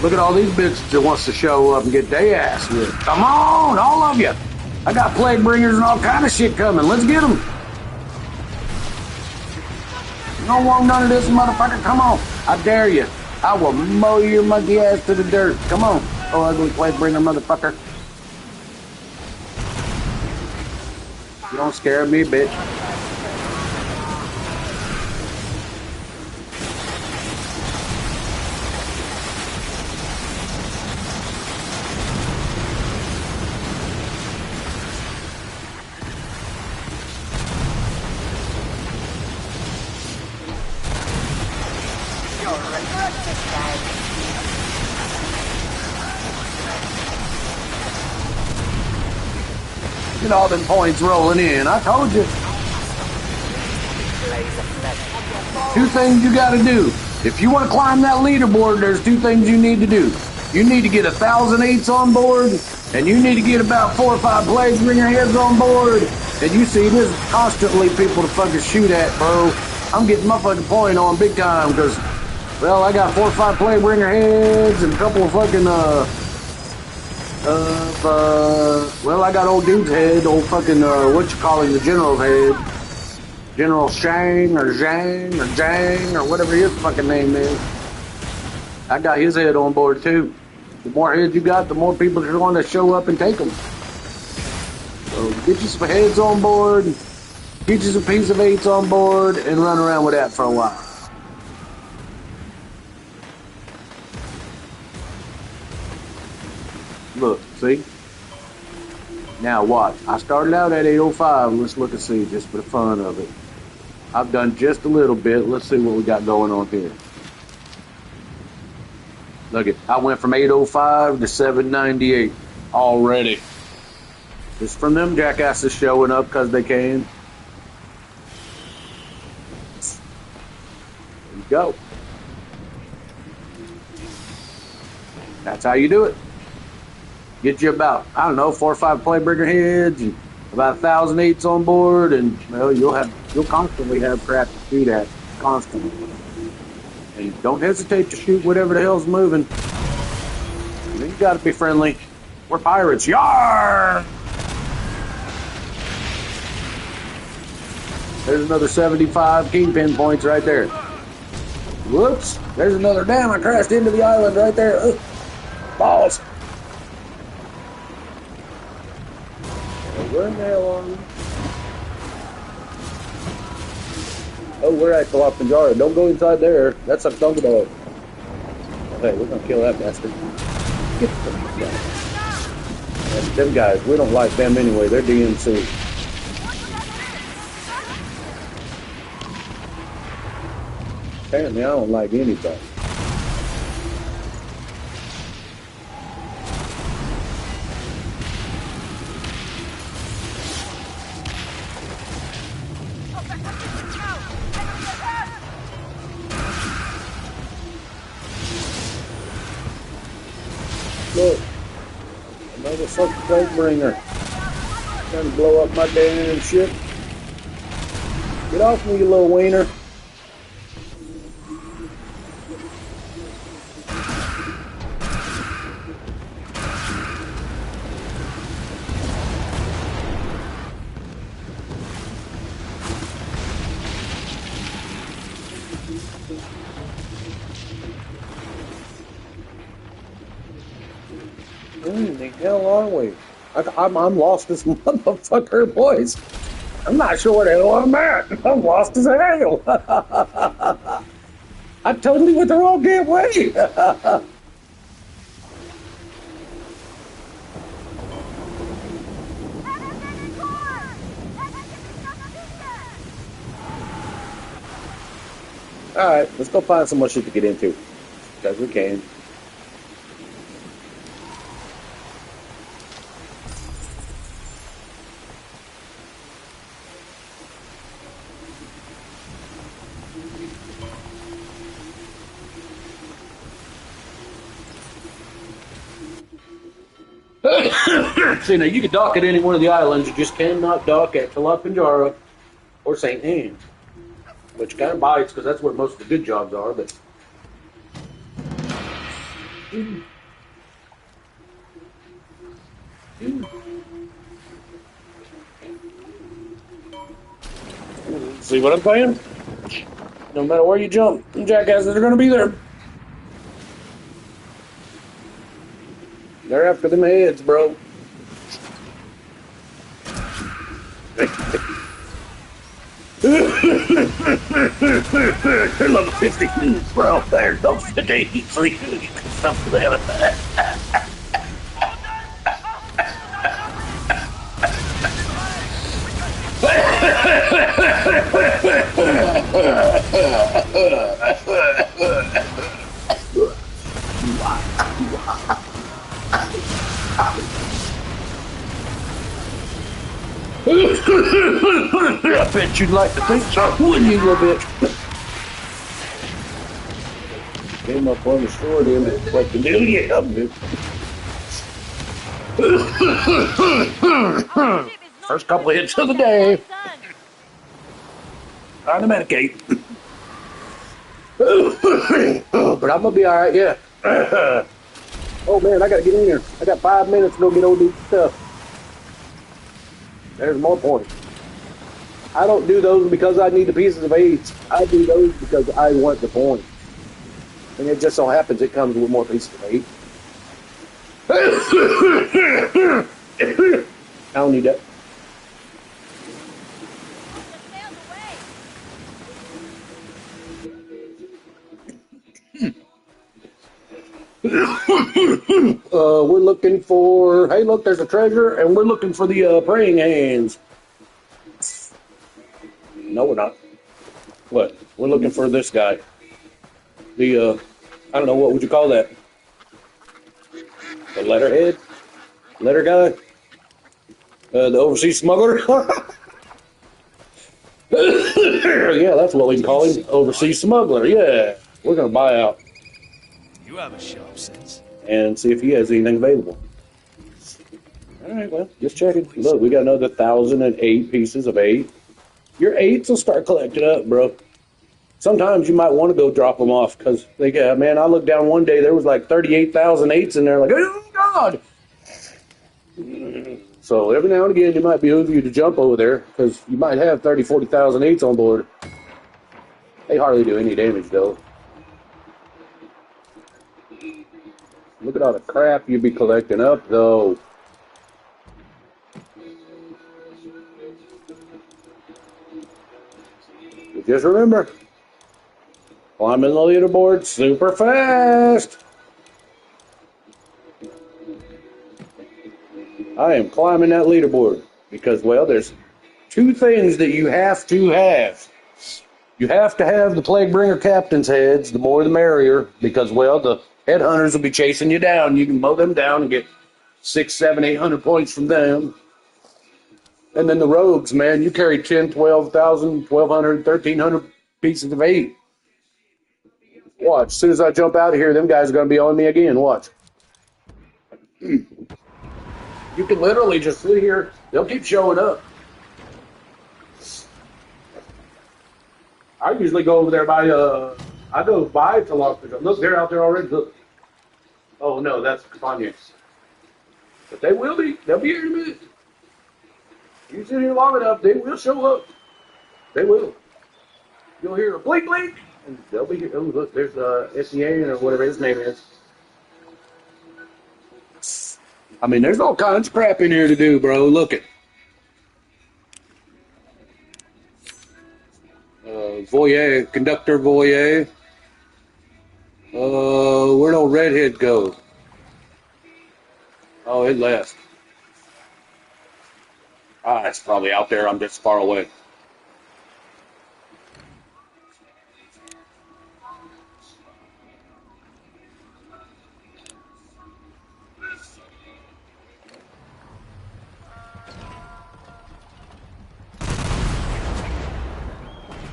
Look at all these bitches that wants to show up and get their ass whipped. Come on, all of you. I got plague bringers and all kind of shit coming. Let's get them. You don't want none of this, motherfucker. Come on. I dare you. I will mow your monkey ass to the dirt. Come on. Oh, ugly plague bringer, motherfucker. You don't scare me, bitch. Get all them points rolling in. I told you. Two things you gotta do. If you want to climb that leaderboard, there's two things you need to do. You need to get 1,008s on board, and you need to get about 4 or 5 plague bringer heads on board. And you see, there's constantly people to fucking shoot at, bro. I'm getting my fucking point on big time because, well, I got 4 or 5 plague bringer heads and a couple of fucking well, I got old dude's head, old fucking what you call him, the general's head. General Shang or Zhang or Jang or whatever his fucking name is. I got his head on board too. The more heads you got, the more people are going to show up and take them. So get you some heads on board, get you some piece of 8s on board, and run around with that for a while. Look, see? Now watch. I started out at 805. Let's look and see, just for the fun of it. I've done just a little bit. Let's see what we got going on here. Look it. I went from 805 to 798 already. Just from them jackasses showing up because they can. There you go. That's how you do it. Get you about, I don't know, 4 or 5 playbringer heads and about 1,008s on board, and well, you'll constantly have crap to shoot at, constantly. And don't hesitate to shoot whatever the hell's moving. You gotta be friendly. We're pirates, yar! There's another 75 kingpin points right there. Whoops! There's another. Damn! I crashed into the island right there. Ugh. Balls. Where in the hell are we? Oh, we're at Kilimanjaro. Don't go inside there. That's a Dunkin' Dog. Hey, we're gonna kill that bastard. Get the fuck down. And them guys, we don't like them anyway. They're DMC. Apparently, I don't like anybody. Look, another fucking plate bringer. Trying to blow up my damn ship. Get off me, you little wiener. Where the hell are we? I'm lost as motherfucker, boys. I'm not sure where the hell I'm at. I'm lost as hell. I totally went the wrong damn way. Alright, let's go find some more shit to get into. Because we can. See, now you can dock at any one of the islands, you just cannot dock at Kilimanjaro or St. Anne's. Which kind of bites, because that's where most of the good jobs are, but... See what I'm saying? No matter where you jump, them jackasses are going to be there. They're after them heads, bro. They're level 50, bro. They're level 50, so you can stuff to them. I bet you'd like to think so, wouldn't you, little bitch? Came up on the shore then, like the duty of it. First couple of hits of the day. Trying to medicate. But I'm gonna be alright, yeah. Oh man, I gotta get in here. I got 5 minutes to go get OD stuff. There's more points. I don't do those because I need the pieces of 8s. I do those because I want the points. And it just so happens it comes with more pieces of 8. I don't need that. We're looking for, hey look, there's a treasure, and we're looking for the praying hands. No, we're not. What? We're looking for this guy. The, I don't know, what would you call that? The letterhead? Letter guy? The overseas smuggler? Yeah, that's what we can call him. Overseas smuggler, yeah. We're going to buy out. You have a sharp sense. And see if he has anything available. All right, well, just checking. Look, we got another 1,008 pieces of 8. Your 8s will start collecting up, bro. Sometimes you might want to go drop them off because they got, man, I looked down one day, there was like 38,000 8s in there. Like, oh, God. So every now and again, it might behoove you to jump over there because you might have 30, 40,000 8s on board. They hardly do any damage, though. Look at all the crap you'd be collecting up, though. But just remember, climbing the leaderboard super fast. I am climbing that leaderboard because, well, there's 2 things that you have to have. You have to have the Plaguebringer captain's heads, the more the merrier, because, well, the headhunters will be chasing you down. You can mow them down and get 600, 700, 800 points from them. And then the rogues, man, you carry 10, 12,000, 1,200, 1,300 pieces of 8. Watch, as soon as I jump out of here, them guys are going to be on me again. Watch. You can literally just sit here. They'll keep showing up. I usually go over there by, I go by to Los Angeles. Look, they're out there already. Look. Oh, no, that's Kanye. But they will be. They'll be here in a minute. You sit here long enough, they will show up. They will. You'll hear a blink, blink, and they'll be here. Oh, look, there's SEA or whatever his name is. I mean, there's all kinds of crap in here to do, bro. Look it. Voyer, Conductor Voyer. Where'd old Redhead go? Oh, it left. Ah, it's probably out there. I'm just far away.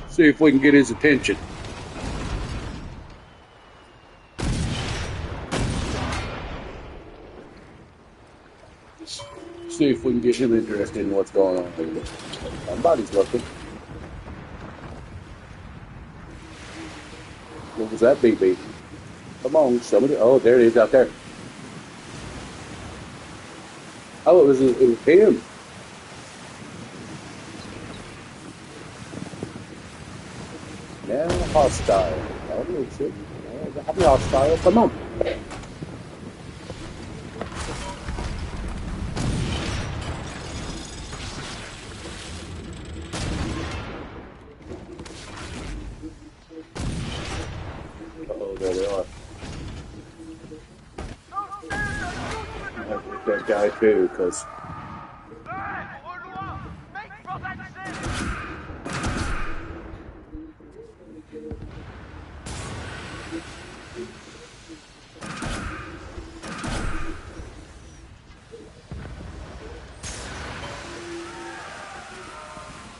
See if we can get his attention. See if we can get him interested in what's going on here. Somebody's looking. What was that BB? Come on, somebody. Oh, there it is out there. Oh, it was him. Now hostile. Oh, shit. I'll be hostile. Come on. Oh, there they are. I have to get that guy too, because.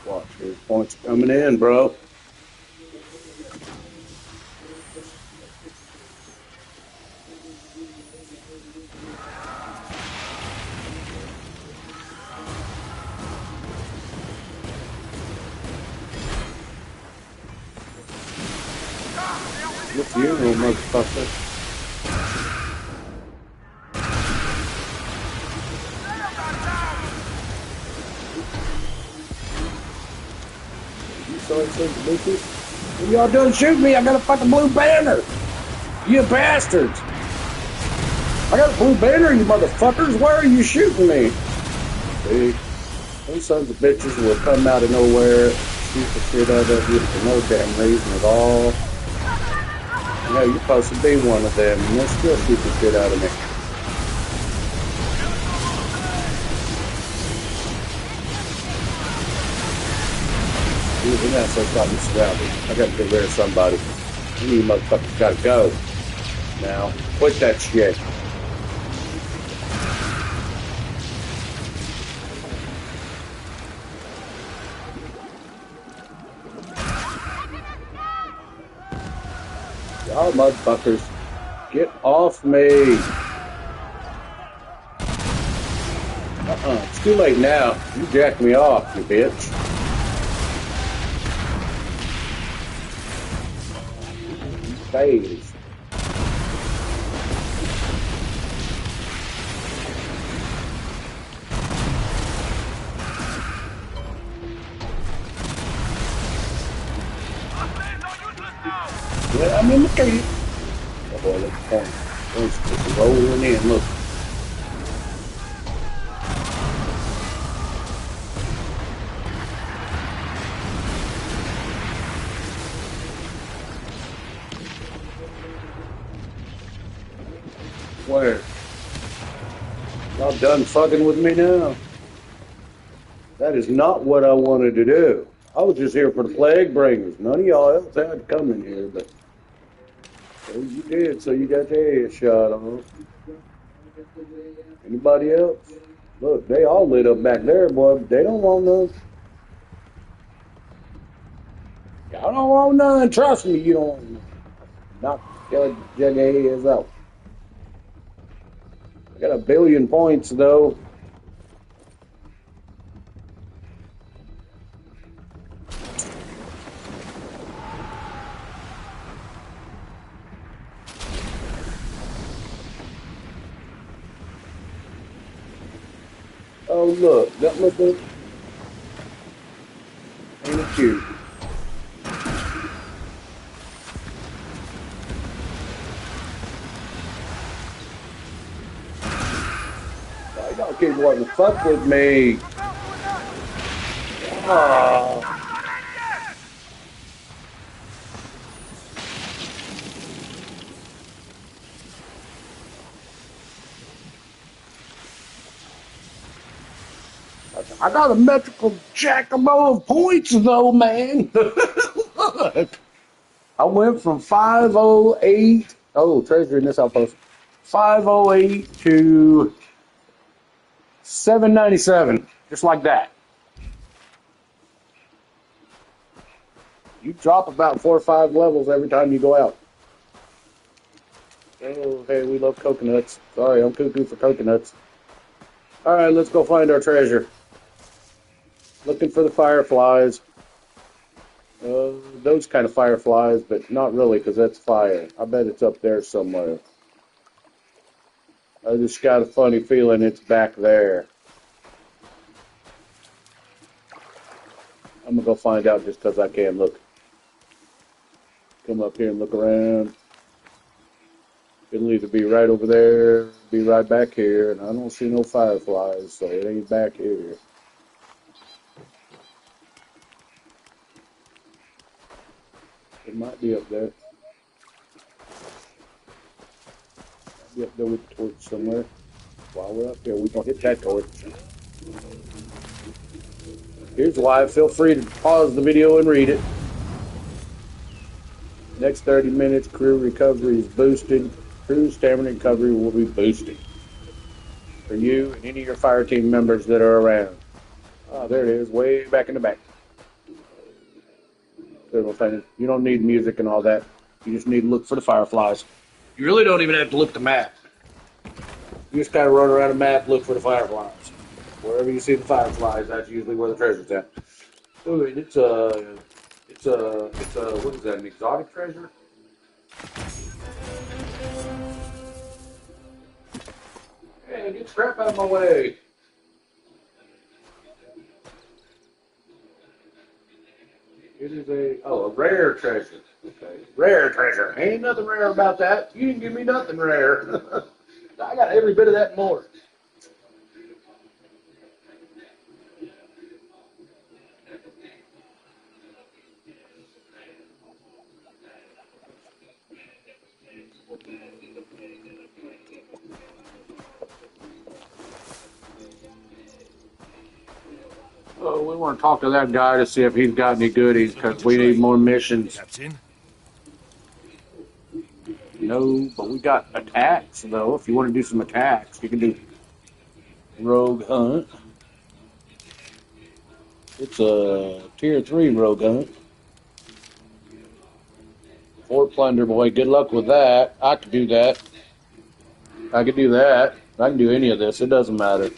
Watch, his points coming in, bro. Your funeral, motherfucker. You saw it, said the bitches? When y'all done shooting me, I got a fucking blue banner. You bastards. I got a blue banner, you motherfuckers. Why are you shooting me? See? Those sons of bitches will come out of nowhere, shoot the shit out of you for no damn reason at all. You know, you're supposed to be one of them, and they'll still shoot the shit out of me. Even that, so got me surrounded. I gotta get rid of somebody. You motherfuckers gotta go. Now, quit that shit. Y'all motherfuckers, get off me. It's too late now. You jacked me off, you bitch. Phase. Yeah, I'm in the cave. Oh boy, look at the point. It's just rolling in, look. Where? Y'all done fucking with me now? That is not what I wanted to do. I was just here for the plague bringers. None of y'all else had to come in here, but so you did, so you got your head shot on. Anybody else? Look, they all lit up back there, boy. They don't want none. Y'all don't want none. Trust me, you don't want none. Knock your heads out. I got 1 billion points, though. Oh, look. That looking. Ain't it cute? Y'all keep wanting to fuck with me. Oh. I got a metrical jackable of points, though, man. Look. I went from 508. Oh, treasure in this outpost. 508 to 797, just like that. You drop about 4 or 5 levels every time you go out. Oh, hey, we love coconuts. Sorry, I'm cuckoo for coconuts. All right, let's go find our treasure. Looking for the fireflies. Those kind of fireflies, but not really, because that's fire. I bet it's up there somewhere. I just got a funny feeling it's back there. I'm going to go find out just because I can. Look. Come up here and look around. It'll either be right over there, be right back here, and I don't see no fireflies, so it ain't back here. It might be up there. Might be up there with the torch somewhere. While we're up here, we can hit that torch. Here's why. Feel free to pause the video and read it. Next 30 minutes, crew recovery is boosted. Crew stamina recovery will be boosted for you and any of your fire team members that are around. Oh, there it is, way back in the back. You don't need music and all that. You just need to look for the fireflies. You really don't even have to look at the map. You just kind of run around the map, look for the fireflies. Wherever you see the fireflies, that's usually where the treasure's at. Ooh, it's a what is that, an exotic treasure? Hey, get scrap out of my way. It is a rare treasure. Okay. Rare treasure. Ain't nothing rare about that. You didn't give me nothing rare. I got every bit of that and more. Oh, we want to talk to that guy to see if he's got any goodies because we need more missions. Captain. No, but we got attacks though. If you want to do some attacks, you can do rogue hunt. It's a tier 3 rogue hunt. Fort Plunder, boy. Good luck with that. I could do that. I could do that. I can do any of this. It doesn't matter.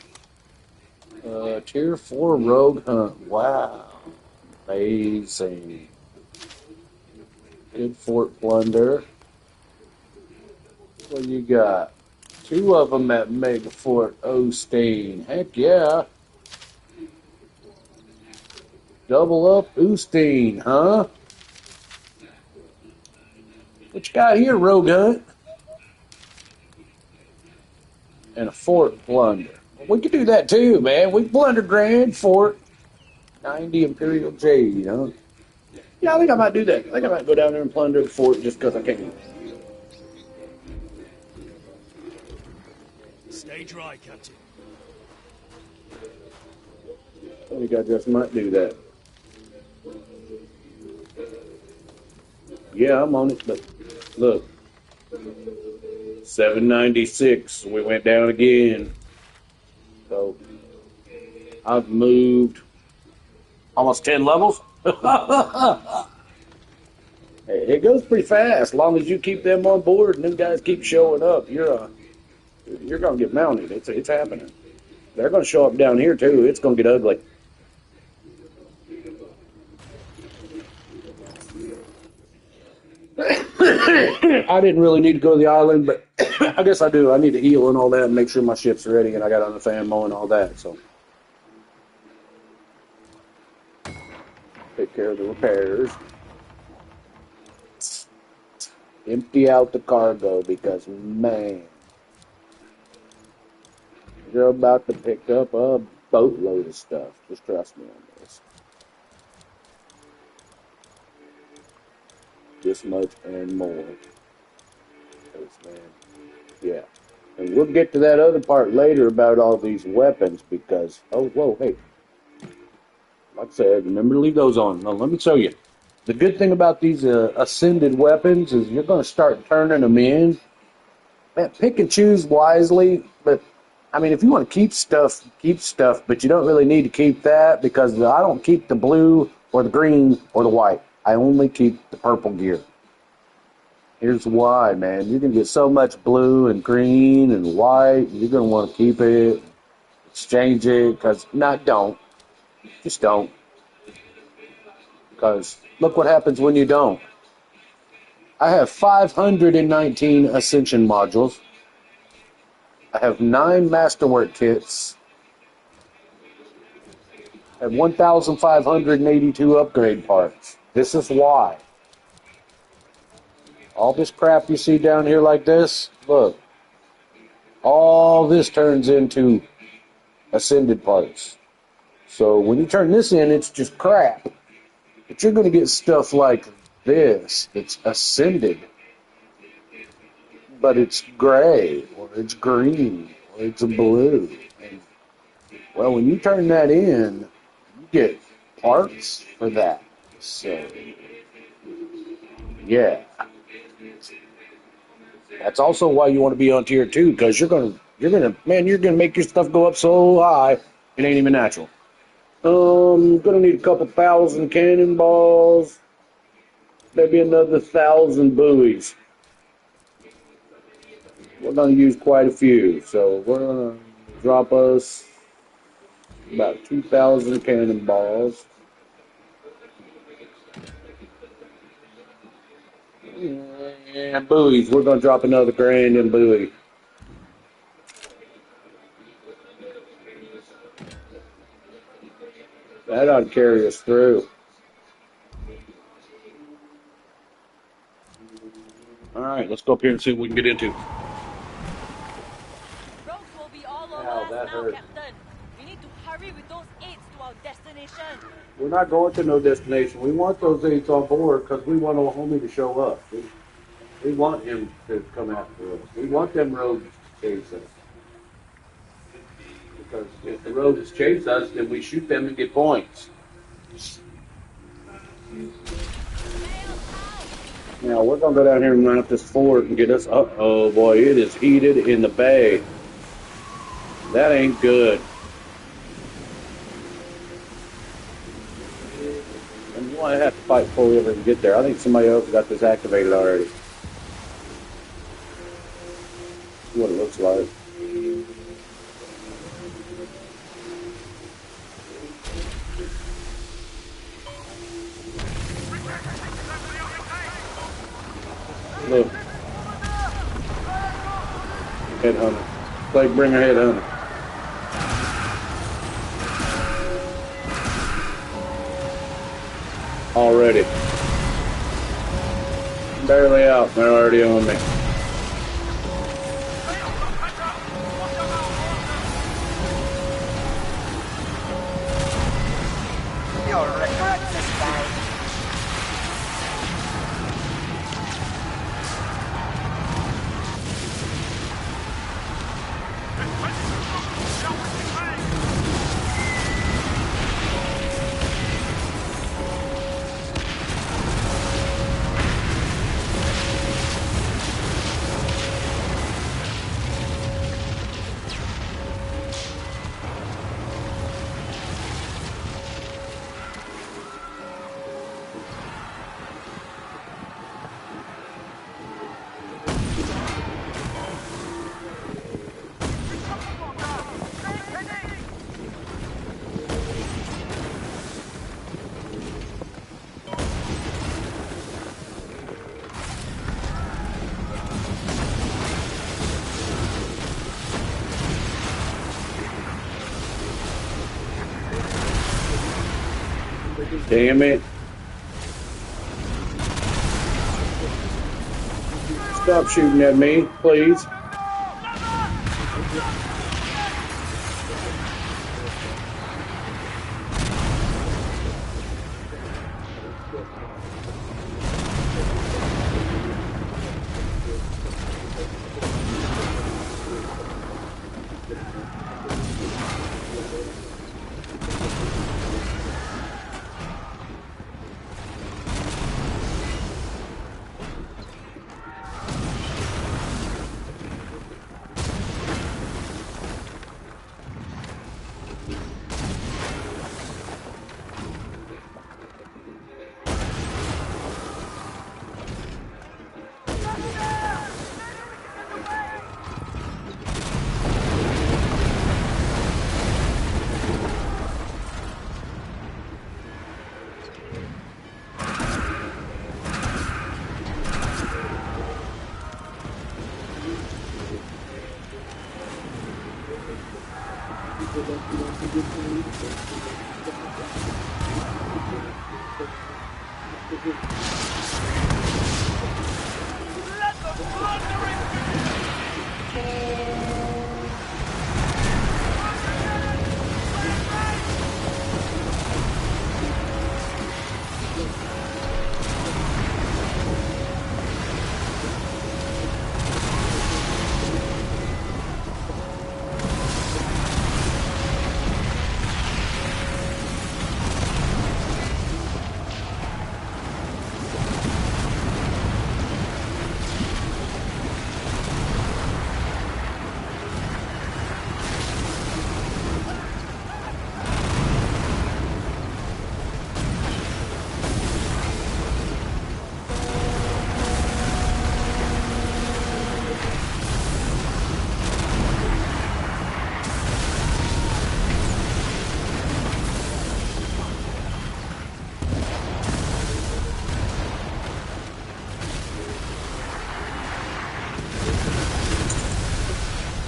Tier 4 rogue hunt. Wow. Amazing. Good Fort Plunder. What you got? 2 of them at Mega Fort Osteen. Heck yeah. Double up Osteen, huh? What you got here, Rogue Hunt? And a Fort Plunder. We could do that too, man. We plunder Grand Fort. 90 Imperial Jade, huh? Yeah, I think I might do that. I think I might go down there and plunder the fort just because I can. Stay dry, Captain. I think I just might do that. Yeah, I'm on it, but look. 796. We went down again. So I've moved almost 10 levels. It goes pretty fast. As long as you keep them on board and them guys keep showing up, you're gonna get mounted. It's happening. They're gonna show up down here too. It's gonna get ugly. I didn't really need to go to the island, but I guess I do. I need to heal and all that and make sure my ship's ready and I got enough ammo and all that. So take care of the repairs. Empty out the cargo because, man, you're about to pick up a boatload of stuff. Just trust me on this. This much and more. Man, yeah. And we'll get to that other part later about all these weapons because, oh, whoa, hey. Like I said, remember to leave those on. Now, let me show you. The good thing about these ascended weapons is you're going to start turning them in. Man, pick and choose wisely, but I mean, if you want to keep stuff, but you don't really need to keep that because I don't keep the blue or the green or the white. I only keep the purple gear. Here's why, man. You can get so much blue and green and white. You're going to want to keep it, exchange it, because don't. Just don't. Because look what happens when you don't. I have 519 Ascension modules. I have 9 Masterwork kits. I have 1,582 upgrade parts. This is why. All this crap you see down here like this, look. All this turns into ascended parts. So when you turn this in, it's just crap. But you're going to get stuff like this. It's ascended. But it's gray, or it's green, or it's blue. And, well, when you turn that in, you get parts for that. So, yeah. That's also why you want to be on tier 2, because you're gonna make your stuff go up so high, it ain't even natural. Gonna need a couple thousand cannonballs, maybe another 1,000 buoys. We're gonna use quite a few, so we're gonna drop us about 2,000 cannonballs. And buoys. We're going to drop another grand in buoy. That ought to carry us through. All right, let's go up here and see what we can get into. Roads will be all over Ow, us that now, hurt. Captain. We need to hurry with those aids to our destination. We're not going to no destination. We want those aides on board because we want old homie to show up. We want him to come after us. We want them roads to chase us. Because if the roads chase us, then we shoot them and get points. Now we're gonna go down here and run up this fort and get us. Oh boy, it is heated in the bay. That ain't good. And you want to have to fight before we ever get there. I think somebody else got this activated already. See what it looks like. Look. Headhunter. Blake, bring a headhunter. Already. Barely out. They're already on me. You'll regret this time. Damn it. Stop shooting at me, please.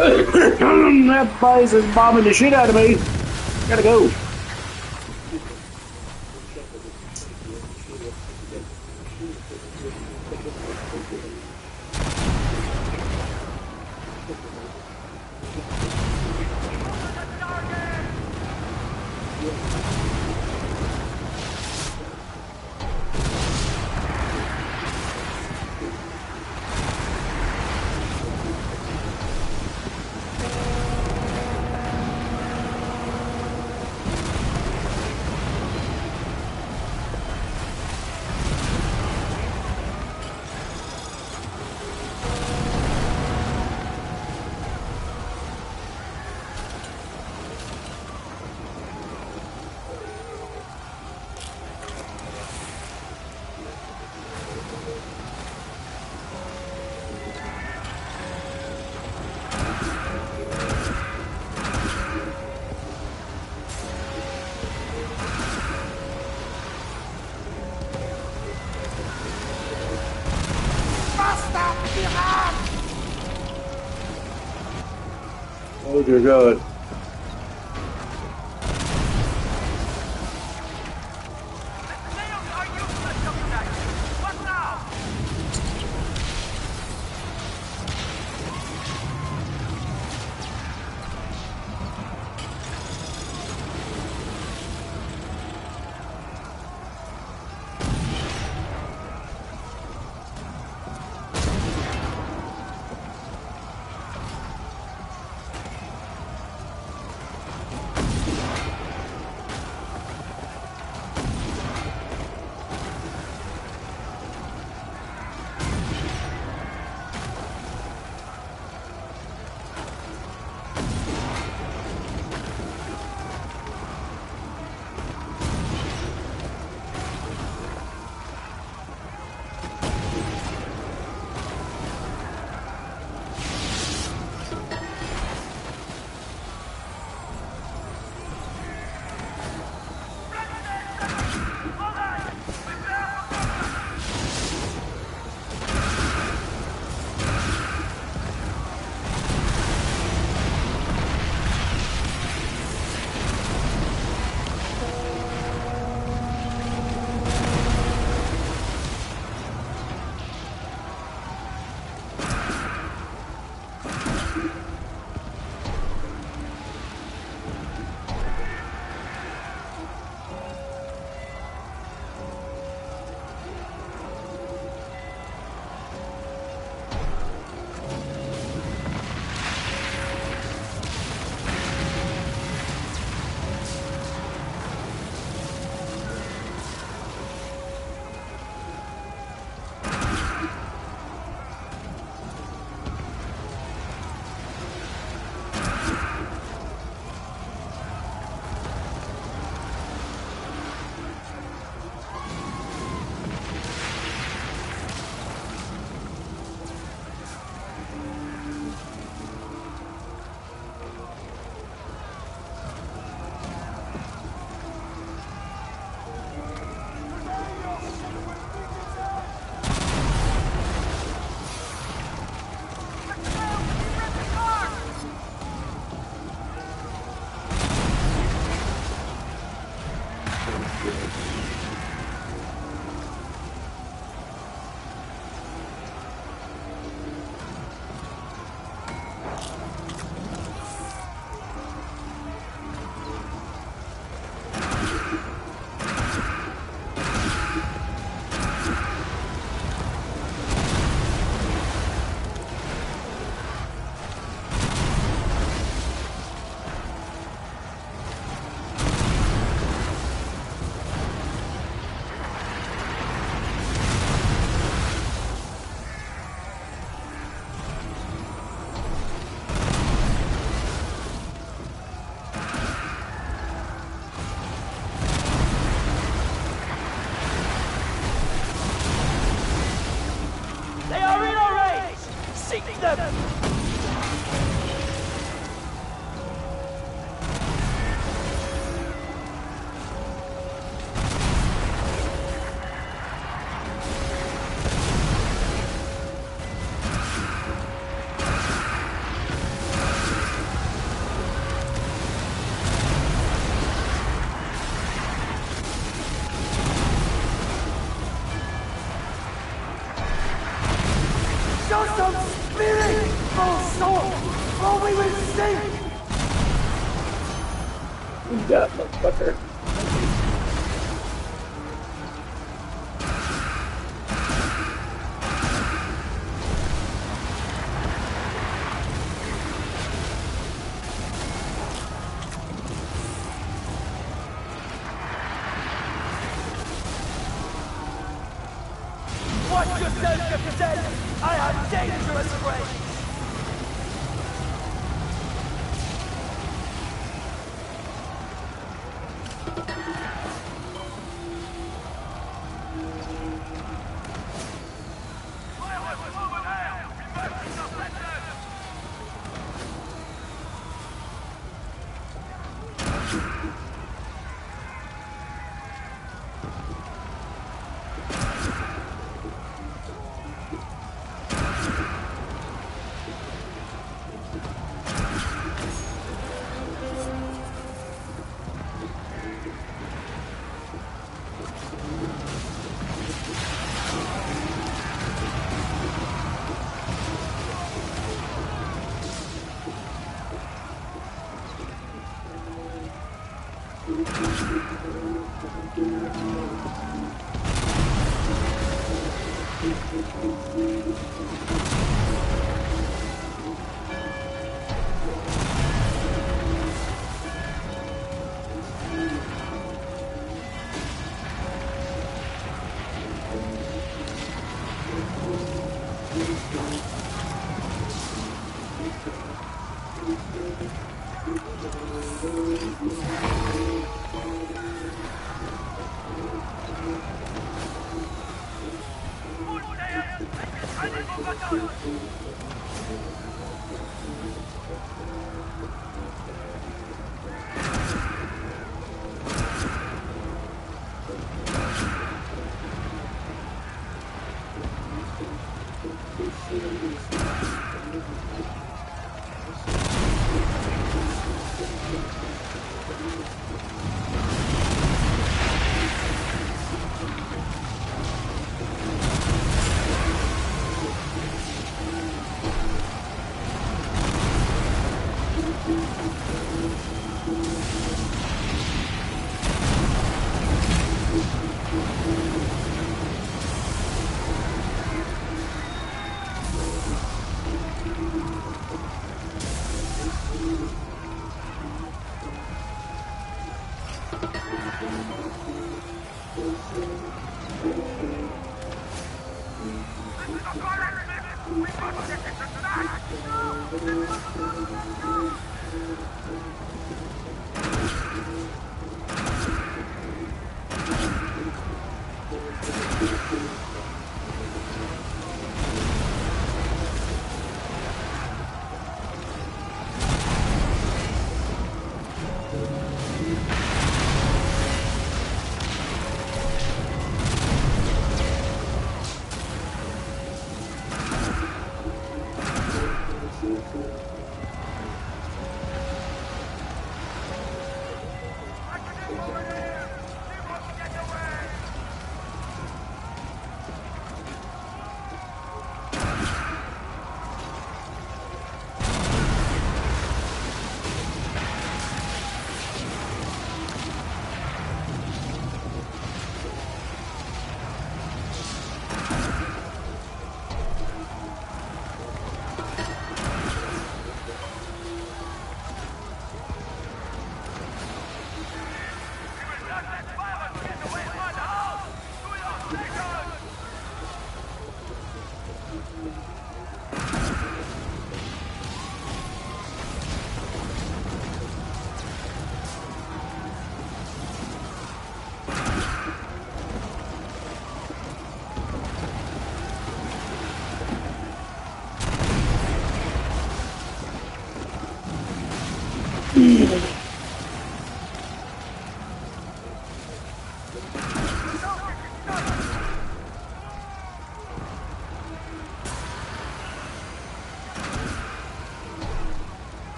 That place is bombing the shit out of me. Gotta go. Oh dear God. You got motherfucker. Watch yourself, Captain! I have dangerous friends!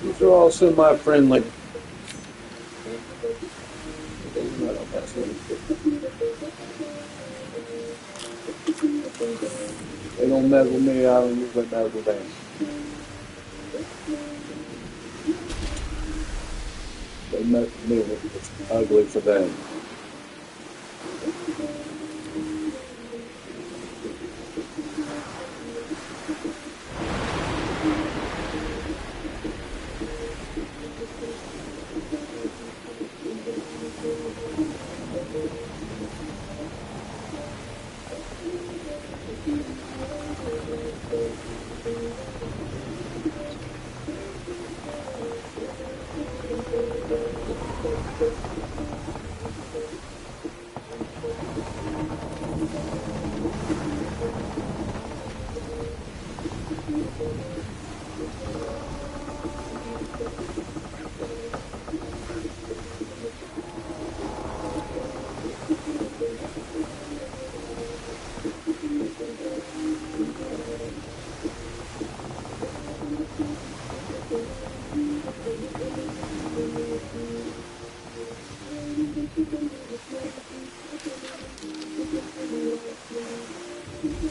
These are all semi-friendly. They don't mess with me, I don't usually mess with them. They mess with me when it's ugly for them.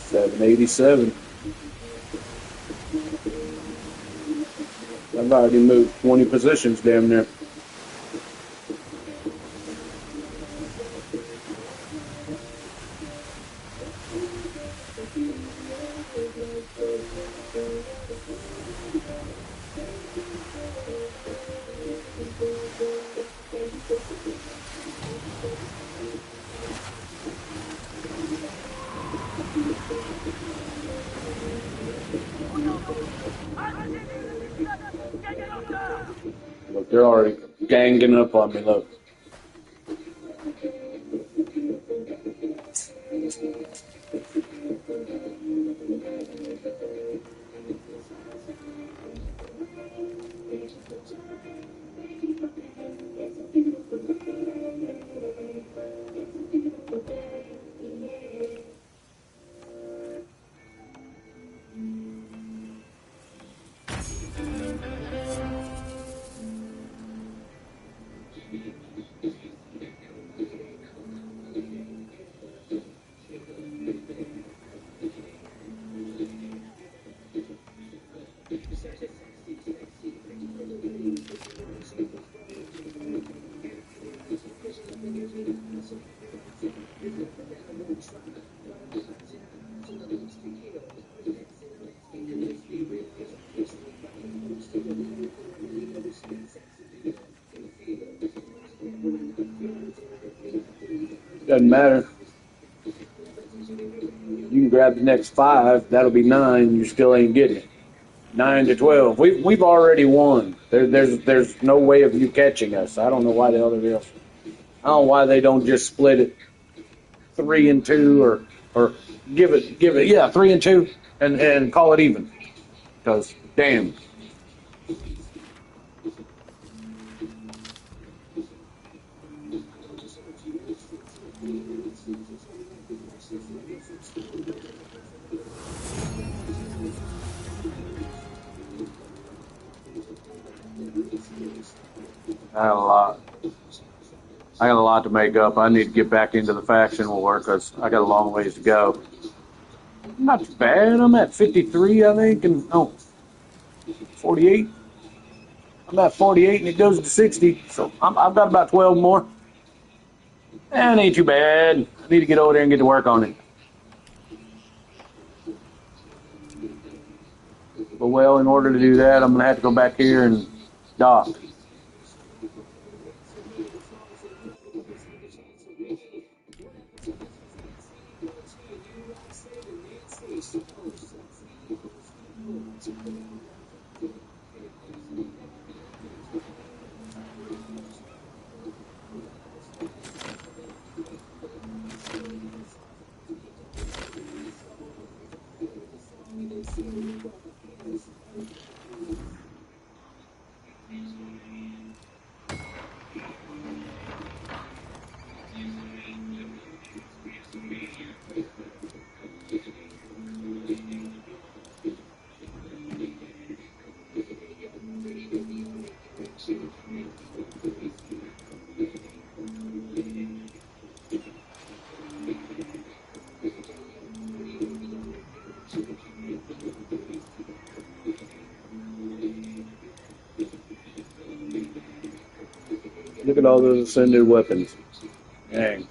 787. I've already moved 20 positions damn near. Look, they're already ganging up on me, look. Doesn't matter. You can grab the next 5. That'll be 9. You still ain't getting it. 9 to 12. We've already won. There's no way of you catching us. I don't know why the other deals. I don't know why they don't just split it 3 and 2 or give it 3 and 2 and call it even. Because damn. I got a lot to make up. I need to get back into the factional war because I got a long ways to go. Not too bad. I'm at 53, I think, and 48. I'm at 48, and it goes to 60. So I've got about 12 more. And ain't too bad. I need to get over there and get to work on it. But well, in order to do that, I'm gonna have to go back here and dock. Look at all those ascended weapons. Dang.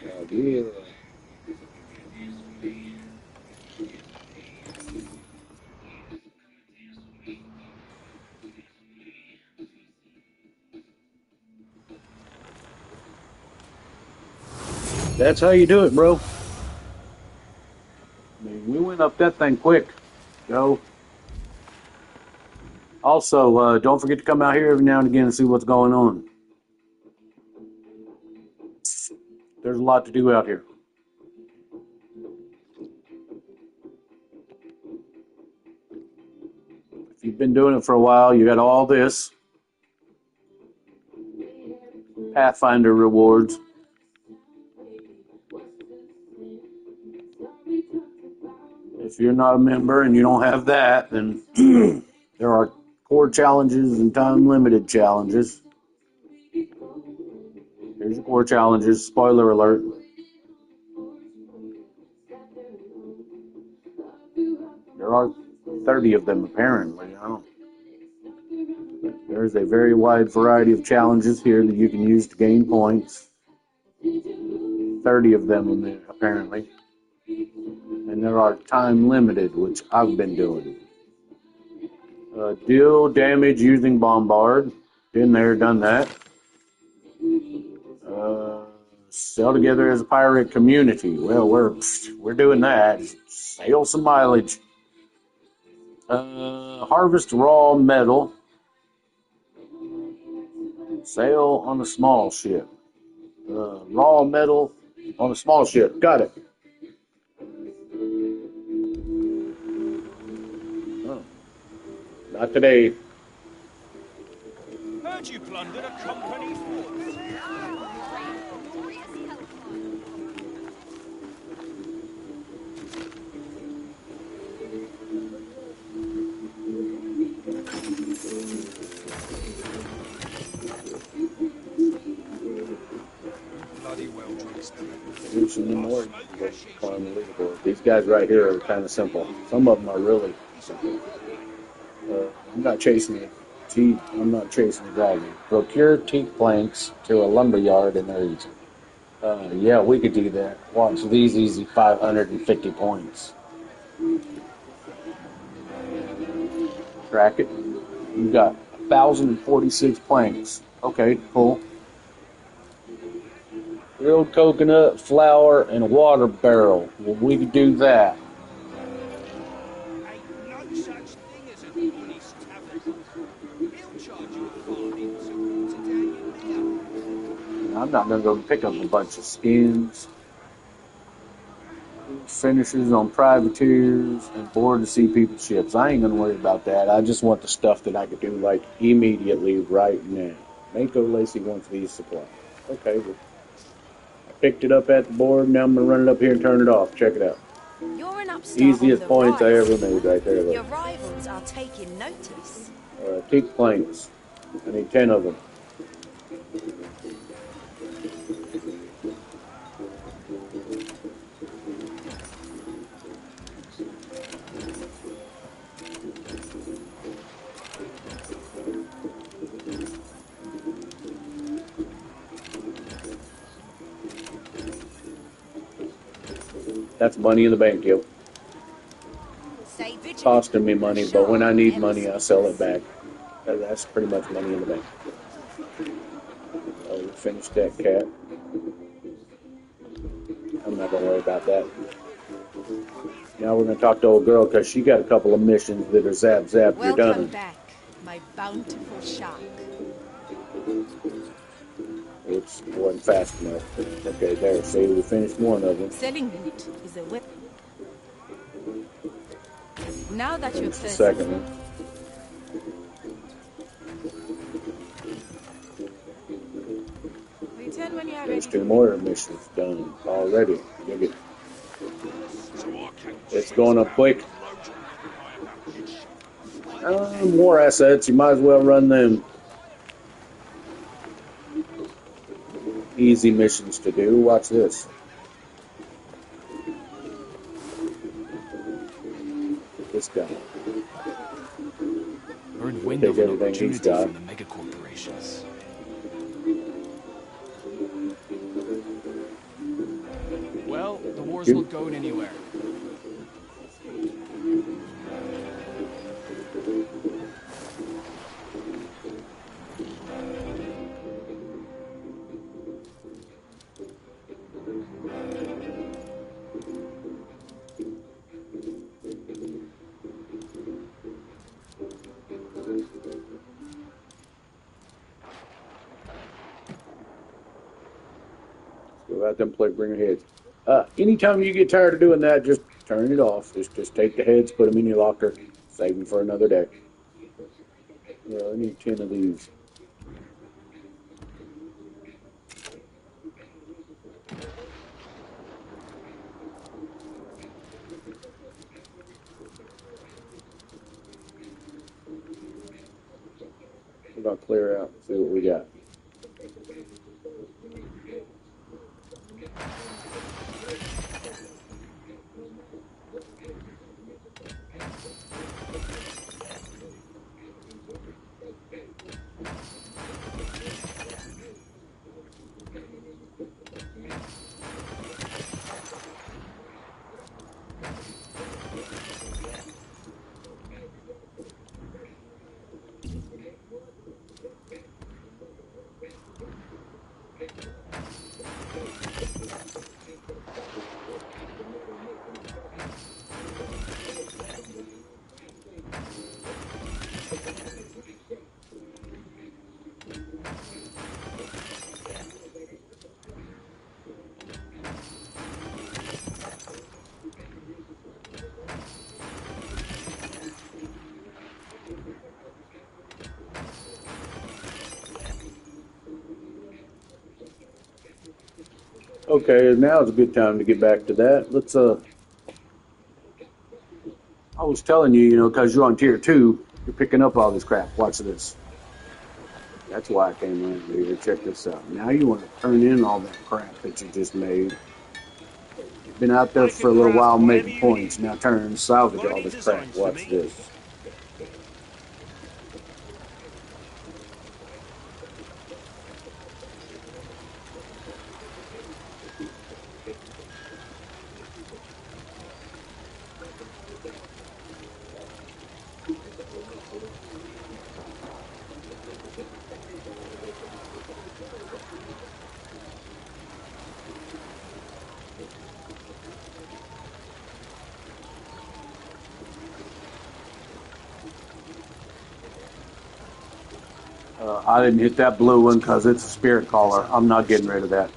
Oh, yeah. That's how you do it, bro. I mean, we went up that thing quick, Joe. Also, don't forget to come out here every now and again and see what's going on. There's a lot to do out here. If you've been doing it for a while, you got all this. Pathfinder rewards. If you're not a member and you don't have that, then there are core challenges and time limited challenges. Here's your core challenges. Spoiler alert. There are 30 of them apparently. I don't. There's a very wide variety of challenges here that you can use to gain points. 30 of them apparently. And there are time limited, which I've been doing. Deal damage using bombard. Been there, done that. Sail together as a pirate community. Well, we're doing that. Sail some mileage. Harvest raw metal. Sail on a small ship. Raw metal on a small ship. Got it. Oh. Not today. Heard you plundered a company force. Bloody well dressed. There's some more climb the leaderboard. These guys right here are kind of simple. Some of them are really simple. I'm not chasing it. I'm not chasing the dragon. Procure teak planks to a lumber yard and they're easy. Yeah, we could do that. Watch these easy 550 points. Track it. You got 1,046 planks. Okay, cool. Grilled coconut, flour, and a water barrel. Well, we could do that. Ain't no such thing as an honest tavern. He'll charge you a farthing to water down your mouth. I'm not going to go pick up a bunch of skins. Finishes on privateers and board to sea people's ships. I ain't going to worry about that. I just want the stuff that I could do like immediately right now. Mako Lacey wants these supplies. Okay, well, I picked it up at the board. Now I'm going to run it up here and turn it off. Check it out. You're an upstart Easiest on the points I rise. ever made right there. Your Look. rivals are taking notice. Teak planks. I need 10 of them. That's money in the bank, yo. Stay vigilant. Costing me money, but when I need money, I sell it back. That's pretty much money in the bank. Oh, we finished that cat. I'm not going to worry about that. Now we're going to talk to old girl because she got a couple of missions that are zap, zap, you're Welcome done. back, my bountiful shark. Oops, wasn't fast enough. Okay, there. See, we finished one of them. Selling loot is a whip. Now that you're Finished the thirsty, second one. return when you are There's ready. 2 more missions done already. Look at it's going up quick. More assets. You might as well run them. Easy missions to do. Watch this. This guy. Earned wind Take of an everything he's opportunity got. from the mega corporations. Well, the war's You- not going anywhere. Go out there and play, bring your heads. Anytime you get tired of doing that, just turn it off. Just take the heads, put them in your locker, save them for another day. Yeah, I need 10 of these. I'll clear out and see what we got. Okay, now is a good time to get back to that. Let's I was telling you, because you're on tier 2, you're picking up all this crap. Watch this. That's why I came around here. Check this out. Now you want to turn in all that crap that you just made. You've been out there for a little while making points. Now turn and salvage all this crap. Watch this. I didn't hit that blue one because it's a spirit caller. I'm not getting rid of that.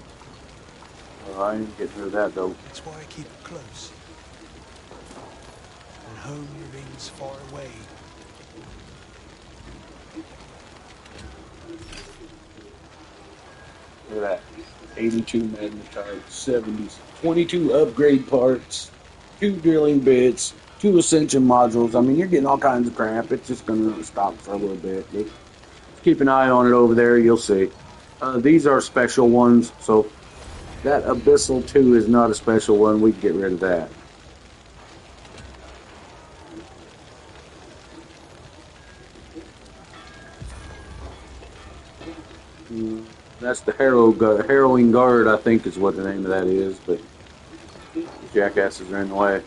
I ain't getting rid of that though. That's why I keep it close. And home remains far away. Look at that. 82 magnetite, 70s, 22 upgrade parts, 2 drilling bits, 2 ascension modules. I mean, you're getting all kinds of crap. It's just going to stop for a little bit. But keep an eye on it over there. You'll see. These are special ones, so that Abyssal 2 is not a special one. We can get rid of that. That's the Harrowing Guard, I think is what the name of that is, but the jackasses are in the way.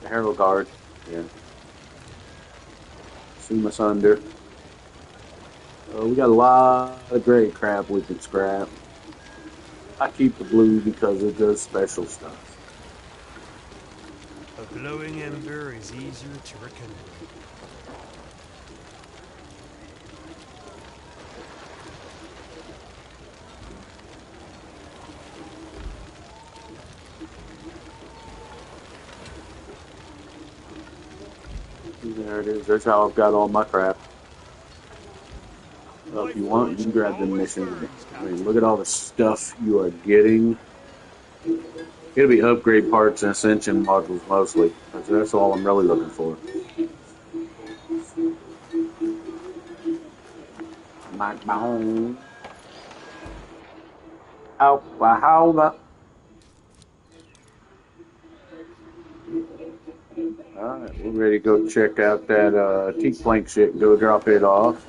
The Harrow Guard, yeah. Zoom us under. We got a lot of great crap we can scrap. I keep the blue because it does special stuff. A glowing ember is easier to rekindle. There it is. That's how I've got all my crap. If you want, you can grab the missions. I mean, look at all the stuff you are getting. It'll be upgrade parts and ascension modules mostly. That's all I'm really looking for. My bone. Oklahoma. Alright, we're ready to go check out that teak plank shit and go drop it off.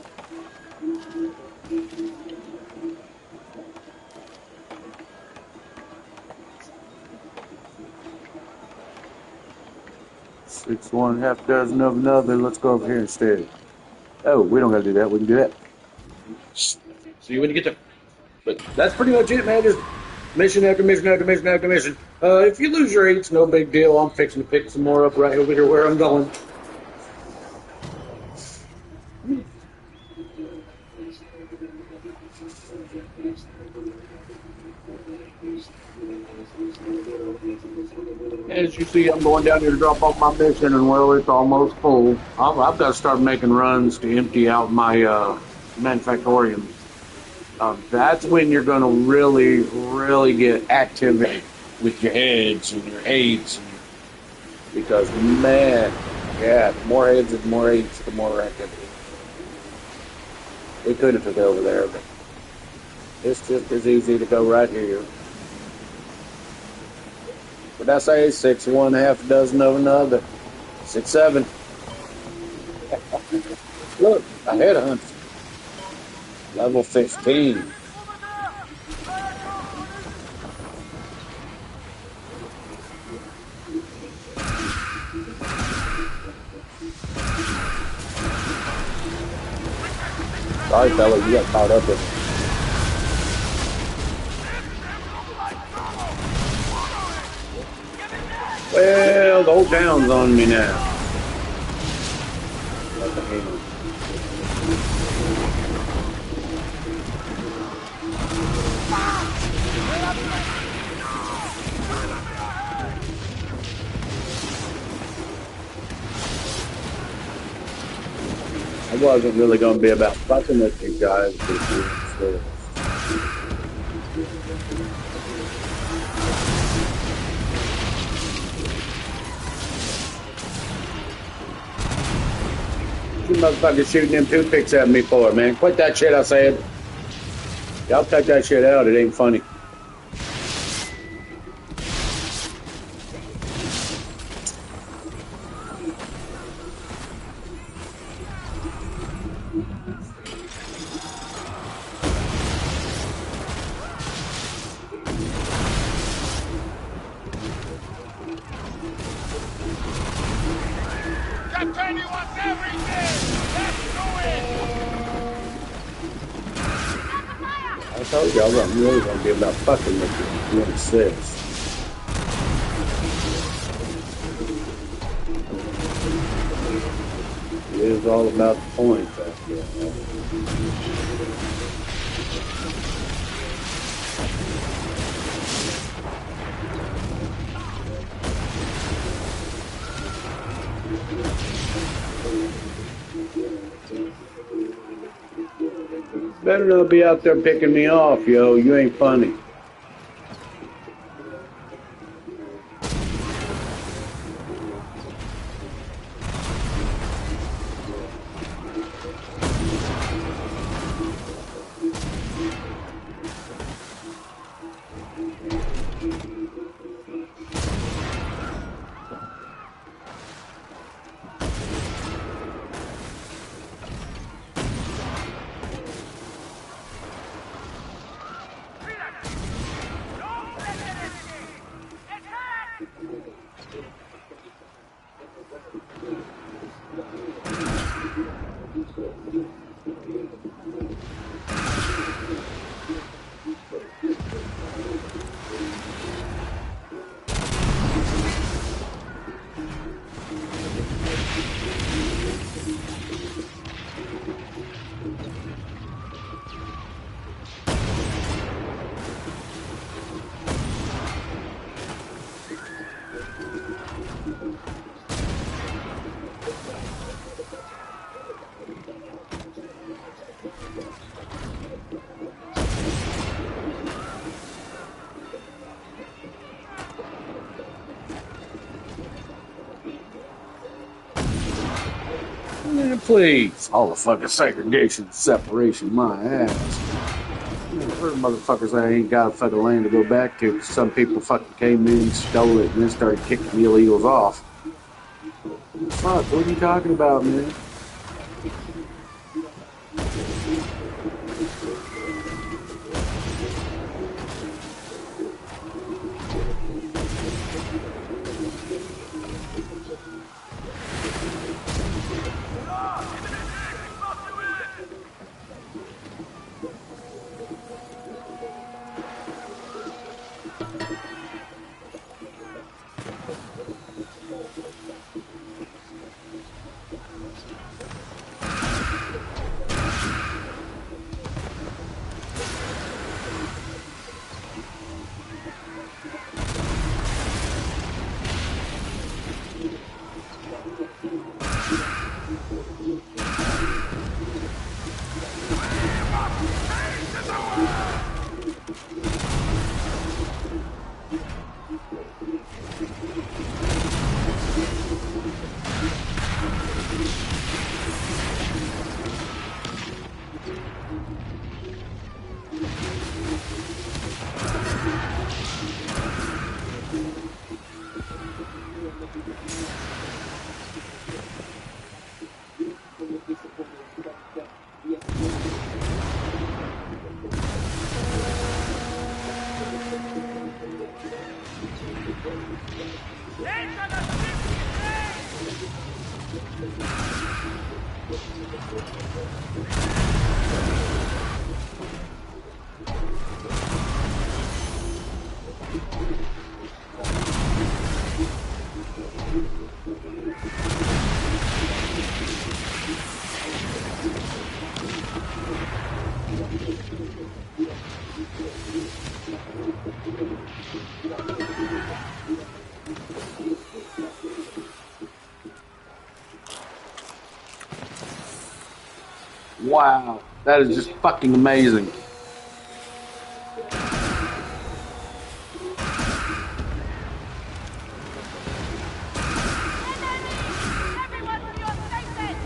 Six one, half dozen of another. Let's go over here instead. Oh, we don't gotta do that. We can do that. See you when you get there. But that's pretty much it, man. Just mission after mission after mission after mission. If you lose your eights, no big deal. I'm fixing to pick some more up right over here where I'm going. As you see, I'm going down here to drop off my mission, and well, it's almost full. I've got to start making runs to empty out my manufactorium. That's when you're going to really get activity with your heads and your aids. Because, man, yeah, the more heads and more aids, the more activity. We could have took over there, but it's just as easy to go right here. What'd I say? 6 one, half a dozen of another. 6 7. Look, I had a hunter. Level 15. Sorry, fella, you got caught up in it. Well, the whole town's on me now. Like a hand. I wasn't really going to be about fucking with you guys, but still. You motherfuckers shooting them toothpicks at me for, man. Quit that shit, I said. Y'all cut that shit out. It ain't funny. Captain, he wants everything! Let's do it! I told y'all I'm really going to be about fucking with you. You insist. It is all about the points after that. Better not be out there picking me off, yo. You ain't funny. Man, please. All the fucking segregation, separation, my ass. Where motherfuckers I ain't got a fucking land to go back to. Some people fucking came in, stole it, and then started kicking the illegals off. Fuck, what are you talking about, man? Wow, that is just fucking amazing. Everyone to your station!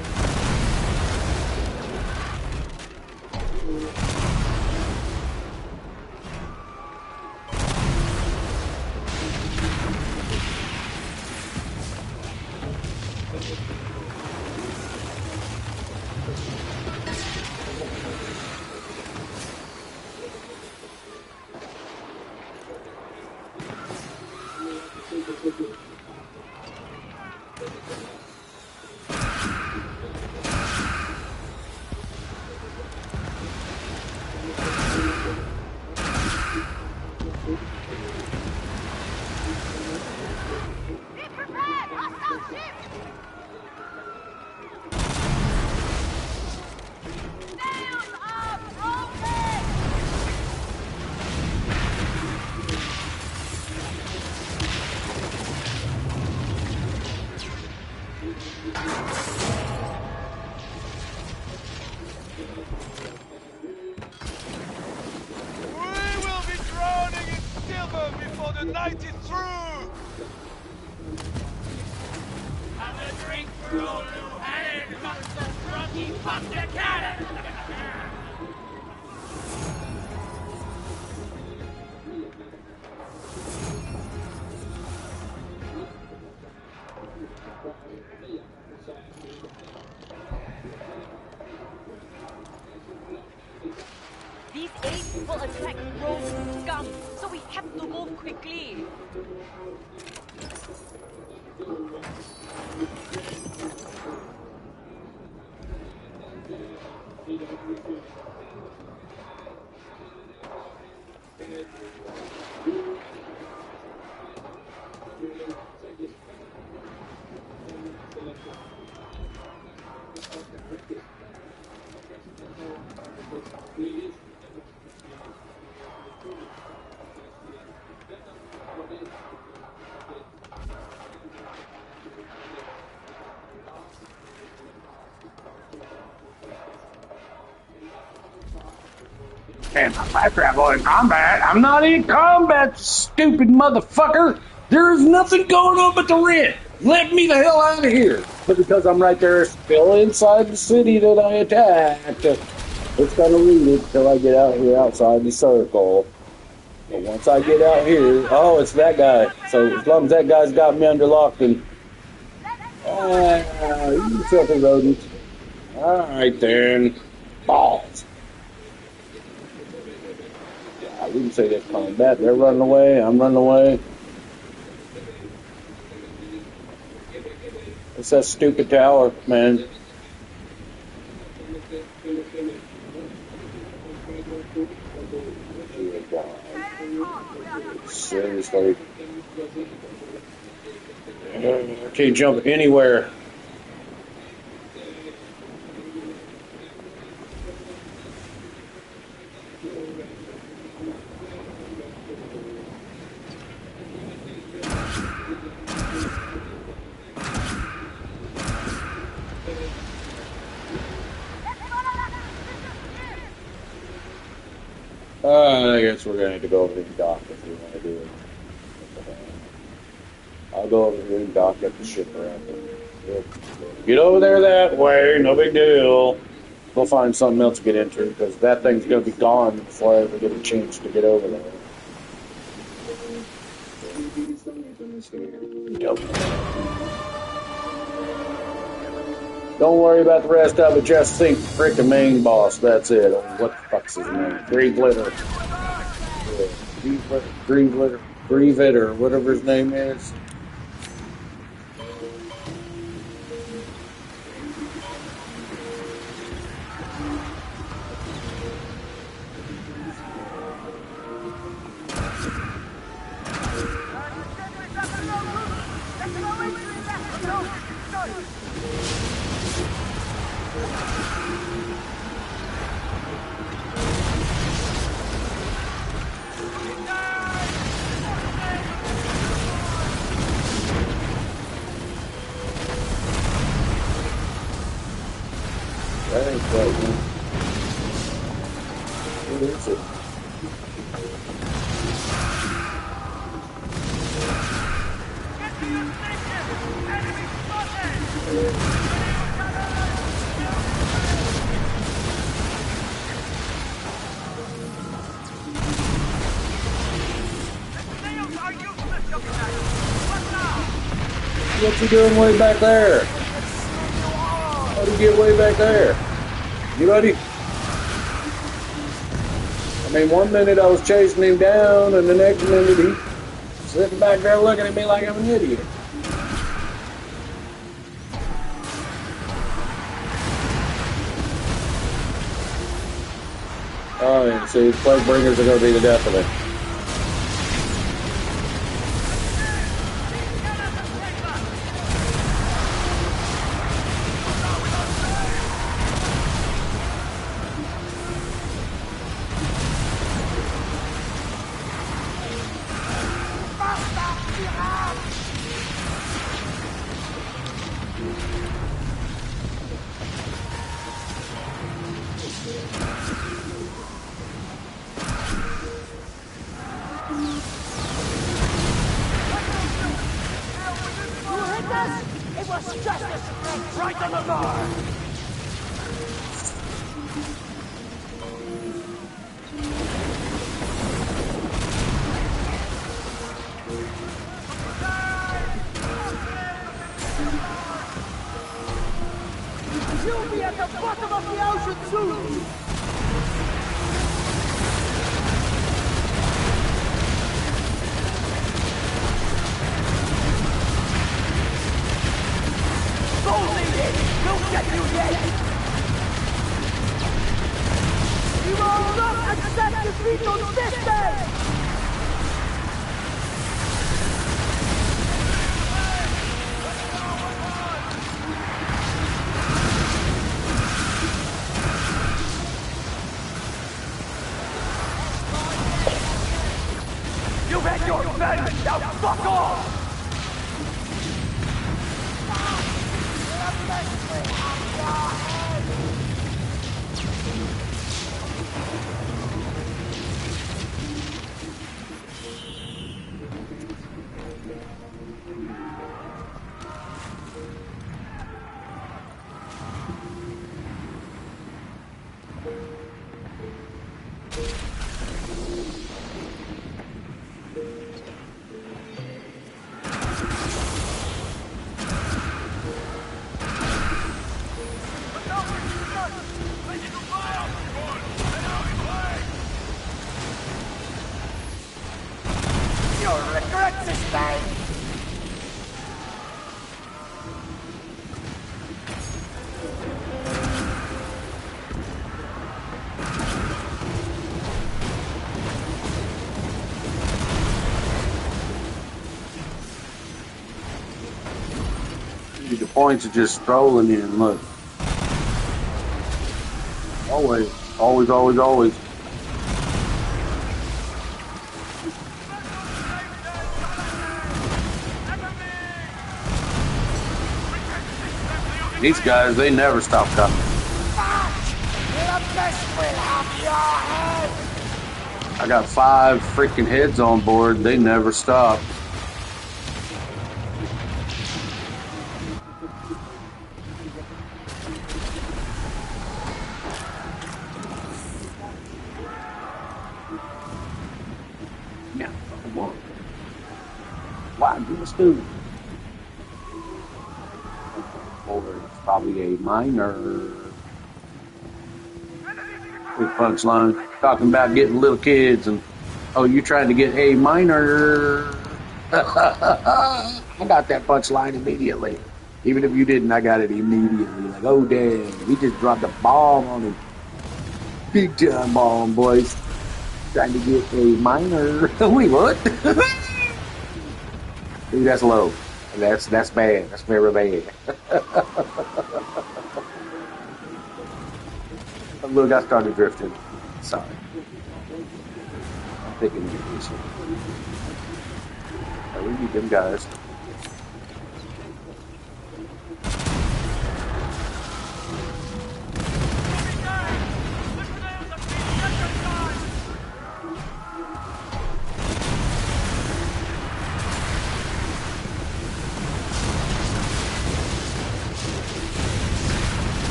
Be prepared! Hostile ship! Sails are broken! We will be drowning in silver before the night is through! Have a drink for all who had it, monster drunky, fuck the cannon! These apes will attack rogue scum, so we have to move quickly. And I travel in combat. I'm not in combat, stupid motherfucker. There is nothing going on but the rent. Let me the hell out of here. But because I'm right there still inside the city that I attacked, it's going to read it till I get out here outside the circle. But once I get out here, oh, it's that guy. So as long as that guy's got me under lock, then you filthy rodent. All right then, balls. I wouldn't say that's combat. They're running away. I'm running away. It's that stupid tower, man. Seriously. I can't jump anywhere. I guess we're going to have to go over here and dock if we want to do it. I'll go over here and dock at the ship around there. Get over there that way, no big deal. We'll find something else to get into because that thing's going to be gone before I ever get a chance to get over there. Don't worry about the rest of it, just think frickin' main boss, that's it. What the fuck's his name? Grievetter, or whatever his name is. What you doing way back there? How do you get way back there? You ready? I mean, one minute I was chasing him down, and the next minute he's sitting back there looking at me like I'm an idiot. Oh, yeah, see, plague bringers are going to be the death of it. The points are just strolling in, look. Always, always, always, always. These guys, they never stop coming. I got 5 freaking heads on board. They never stop. Yeah, come on. Why do this dude? It's probably a minor. Quick punchline. Talking about getting little kids and, oh, you trying to get a minor. I got that punchline immediately. Even if you didn't, I got it immediately. Like, oh, damn. We just dropped a bomb on him. Big time bomb, boys. Trying to get a minor. Wait, what? Dude, that's low. That's bad. That's very bad. Look, I started drifting. Sorry. I'm picking you this one. We need them guys.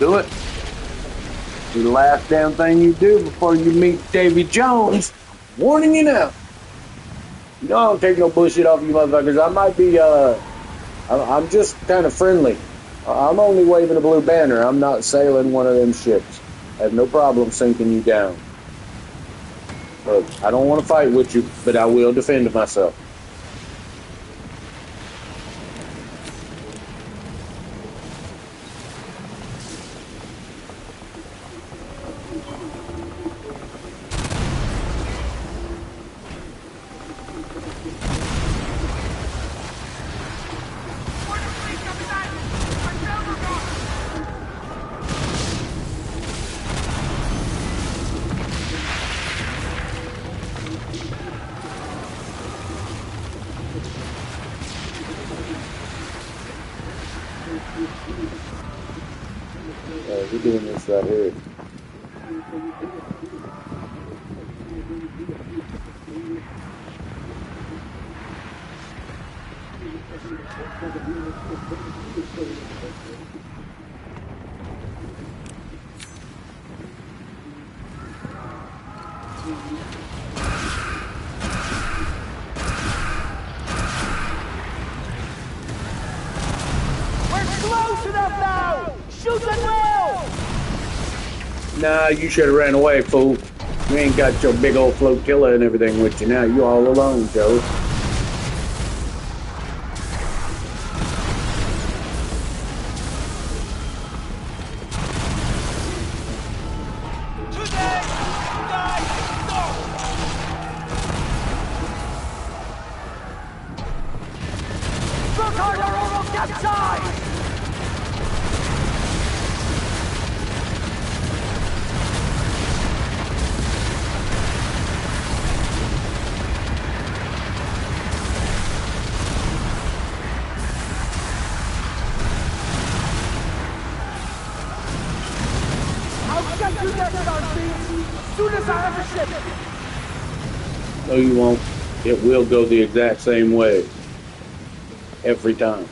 Do it. Do the last damn thing you do before you meet Davy Jones. Warning you now. You know I don't take no bullshit off you motherfuckers. I might be, I'm just kind of friendly. I'm only waving a blue banner. I'm not sailing one of them ships. I have no problem sinking you down. Look, I don't want to fight with you, but I will defend myself. We're doing this right here. We're close enough now! Shoot at will! Nah, you should have ran away, fool. You ain't got your big old flotilla and everything with you now. You all alone, Joe. No, you won't. It will go the exact same way. Every time.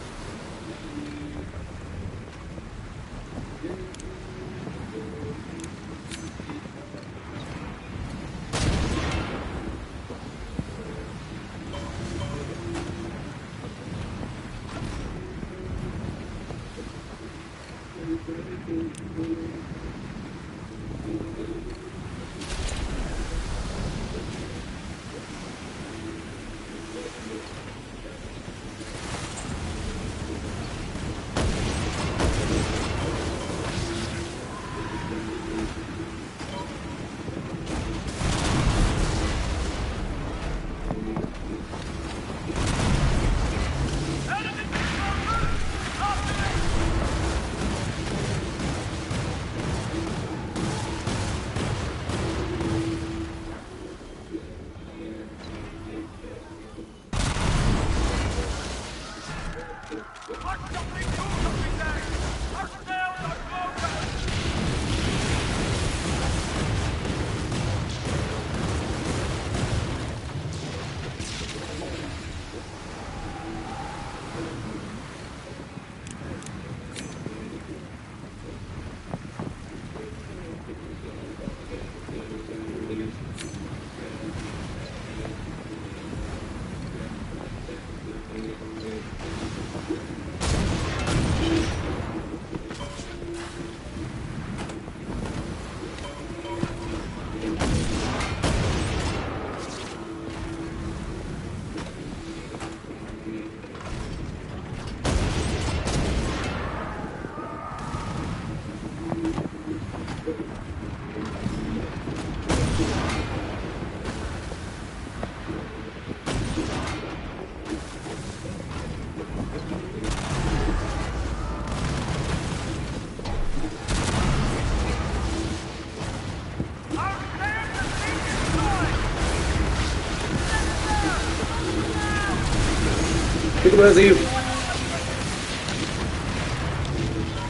Look at you.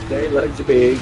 They like to be.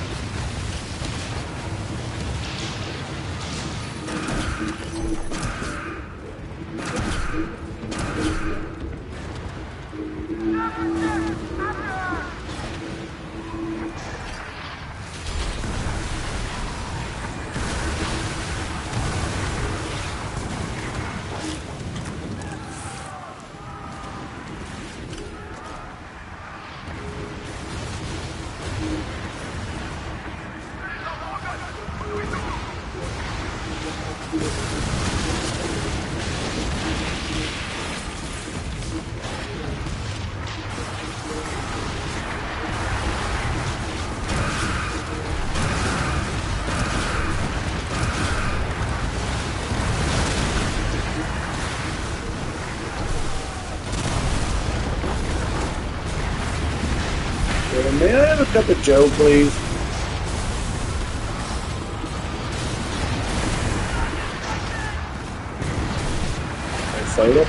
May I have a cup of Joe, please? A soda? A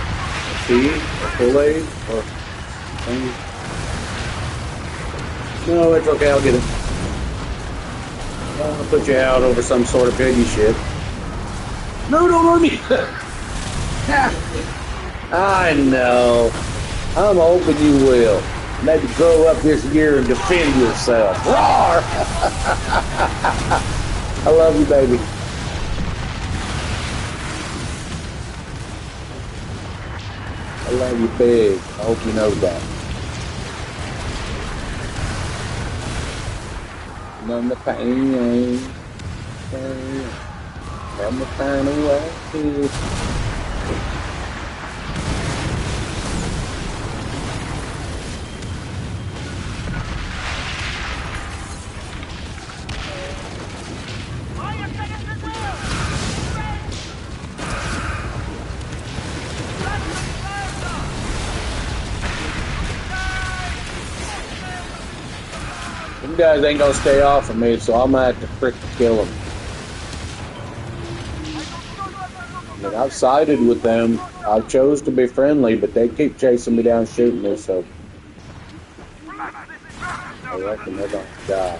tea? A Kool-Aid? Or thing? No, it's okay. I'll get it. I'll put you out over some sort of piggy shit. No, don't hurt me. I know. I'm hoping you will. Maybe grow up this year and defend yourself. Roar! I love you, baby. I love you big. I hope you know that. None the pain. None the pain away. Them guys ain't gonna stay off of me, so I'm gonna have to frickin' kill them. And I've sided with them. I chose to be friendly, but they keep chasing me down, shooting me, so I reckon they're gonna die.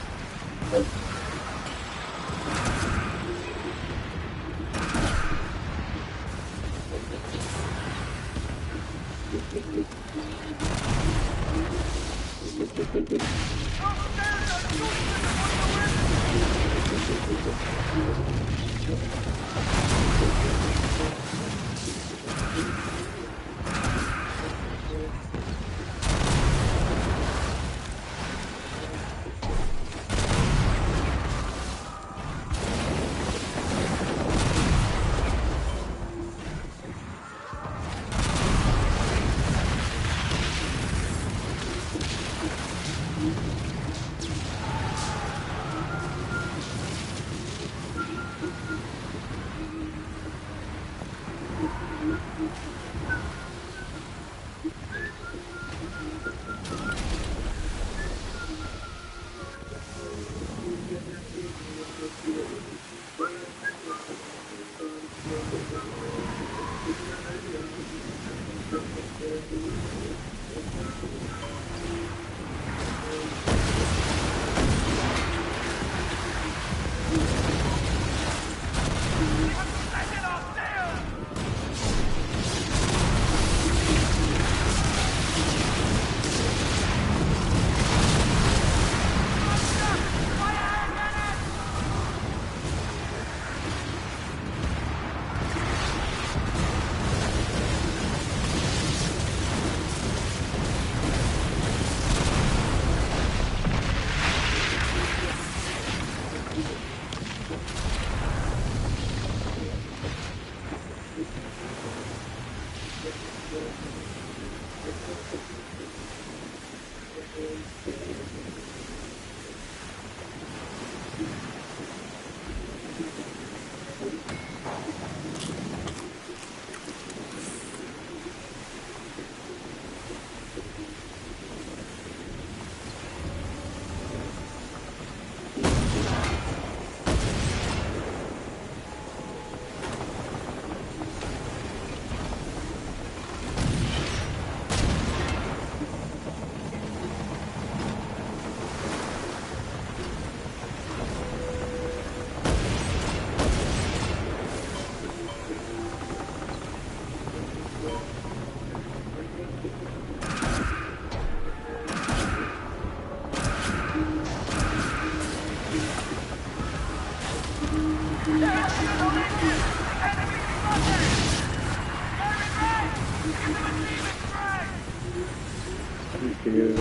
Thank you.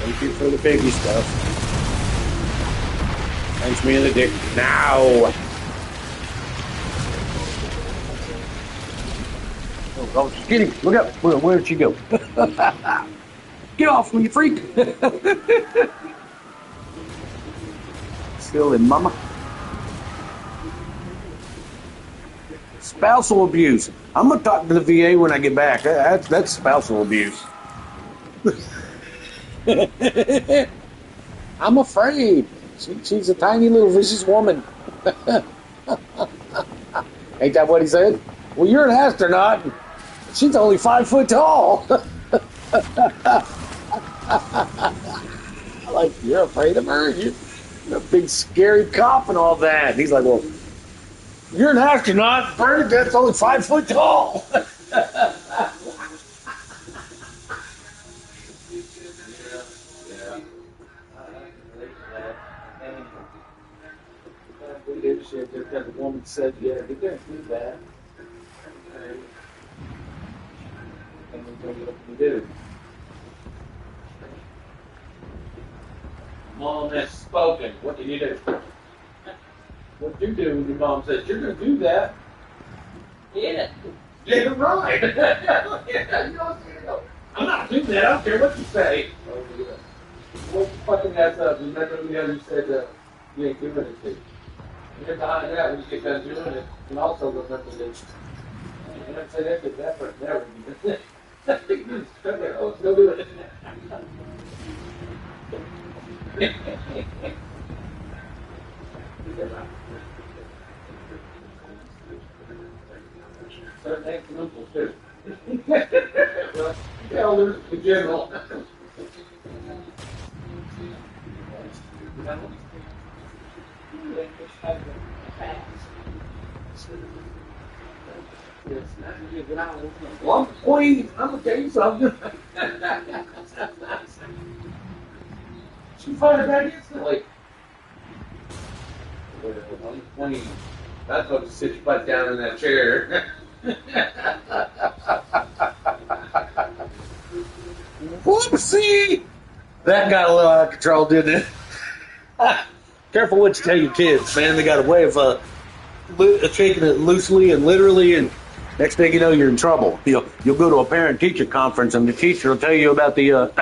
Thank you for the piggy stuff. Punch me in the dick now. Oh, she's getting. Look up. Where did she go? Get off me, you freak. Still in, mama. Spousal abuse. I'm gonna talk to the VA when I get back. That's spousal abuse. I'm afraid. She's a tiny little vicious woman. Ain't that what he said? Well, you're an astronaut. She's only 5 foot tall. Like, you're afraid of her? You're a big scary cop and all that. And he's like, well, you're an astronaut. Bernadette's only 5 foot tall. Shit, just because the woman said, yeah, you can't do that. And we're going to get up and do. Mom has spoken. What do you do? What you do when your mom says, you're going to do that? Yeah. Yeah, right. Yeah, you know, I'm not doing that. I don't care what you say. Oh, yeah. What the fucking ass up? Remember the other you said you ain't doing it to. And then behind that, when you get done doing it, you can also remember this. And I'd say that's an effort never. Still do it. Certain aunts and uncles too. Well, elders in general. Well, I'm queen. I'm gonna tell you something. She fired back instantly. I'm queen. That's what to sit your butt down in that chair. Whoopsie! That got a little out of control, didn't it? Careful what you tell your kids, man. They got a way of taking it loosely and literally, and next thing you know, you're in trouble. You'll go to a parent-teacher conference, and the teacher will tell you about the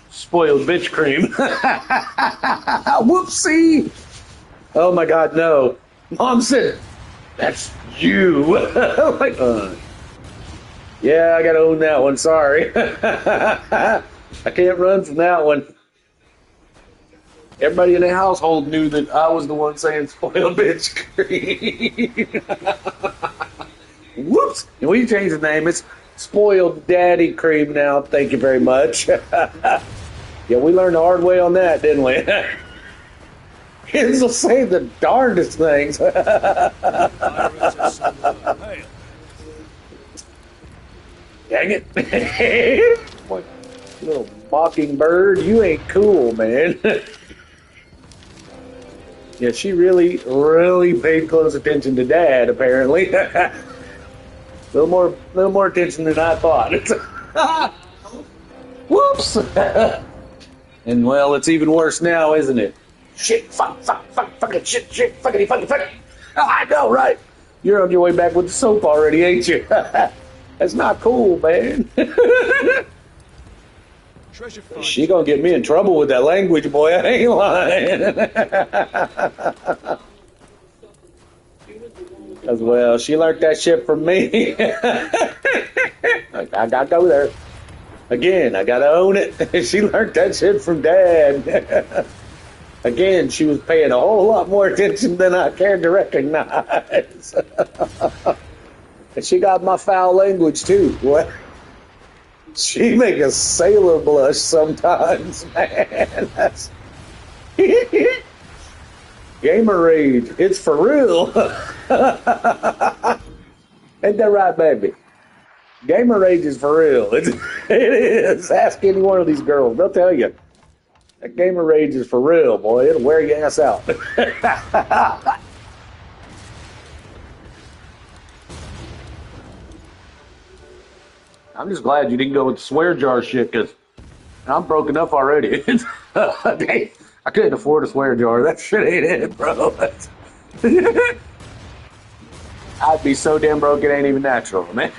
spoiled bitch cream. Whoopsie! Oh my God, no! Mom said, "That's you." Like, yeah, I gotta own that one. Sorry, I can't run from that one. Everybody in the household knew that I was the one saying spoiled bitch cream. Whoops! And we changed the name. It's spoiled daddy cream now. Thank you very much. Yeah, we learned the hard way on that, didn't we? Kids will say the darndest things. Dang it. Little mockingbird, you ain't cool, man. Yeah, she really, really paid close attention to Dad, apparently. A little more attention than I thought. Whoops! And well, it's even worse now, isn't it? Shit, fucking shit, fuckity, fuck. Oh, I know, right? You're on your way back with the soap already, ain't you? That's not cool, man. She gonna get me in trouble with that language, boy. I ain't lying. As well, she learned that shit from me. I gotta go there. Again, I gotta own it. She learned that shit from Dad. Again, she was paying a whole lot more attention than I cared to recognize. And she got my foul language too. What? She make a sailor blush sometimes, man. That's gamer rage. It's for real. Ain't that right, baby? Gamer rage is for real. It is. Ask any one of these girls. They'll tell you. That gamer rage is for real, boy. It'll wear your ass out. I'm just glad you didn't go with the swear jar shit, because I'm broke enough already. I couldn't afford a swear jar. That shit ain't it, bro. I'd be so damn broke it ain't even natural, man.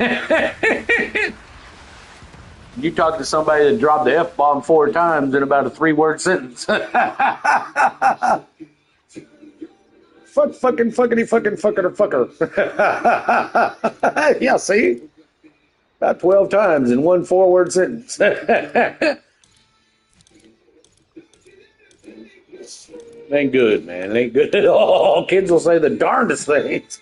You talk to somebody that dropped the F-bomb 4 times in about a 3-word sentence. Fuck, fucking, fuckity, fucking, fucker, fucker. Yeah, see? About 12 times in one 4-word sentence. It ain't good, man. It ain't good at all. Kids will say the darndest things.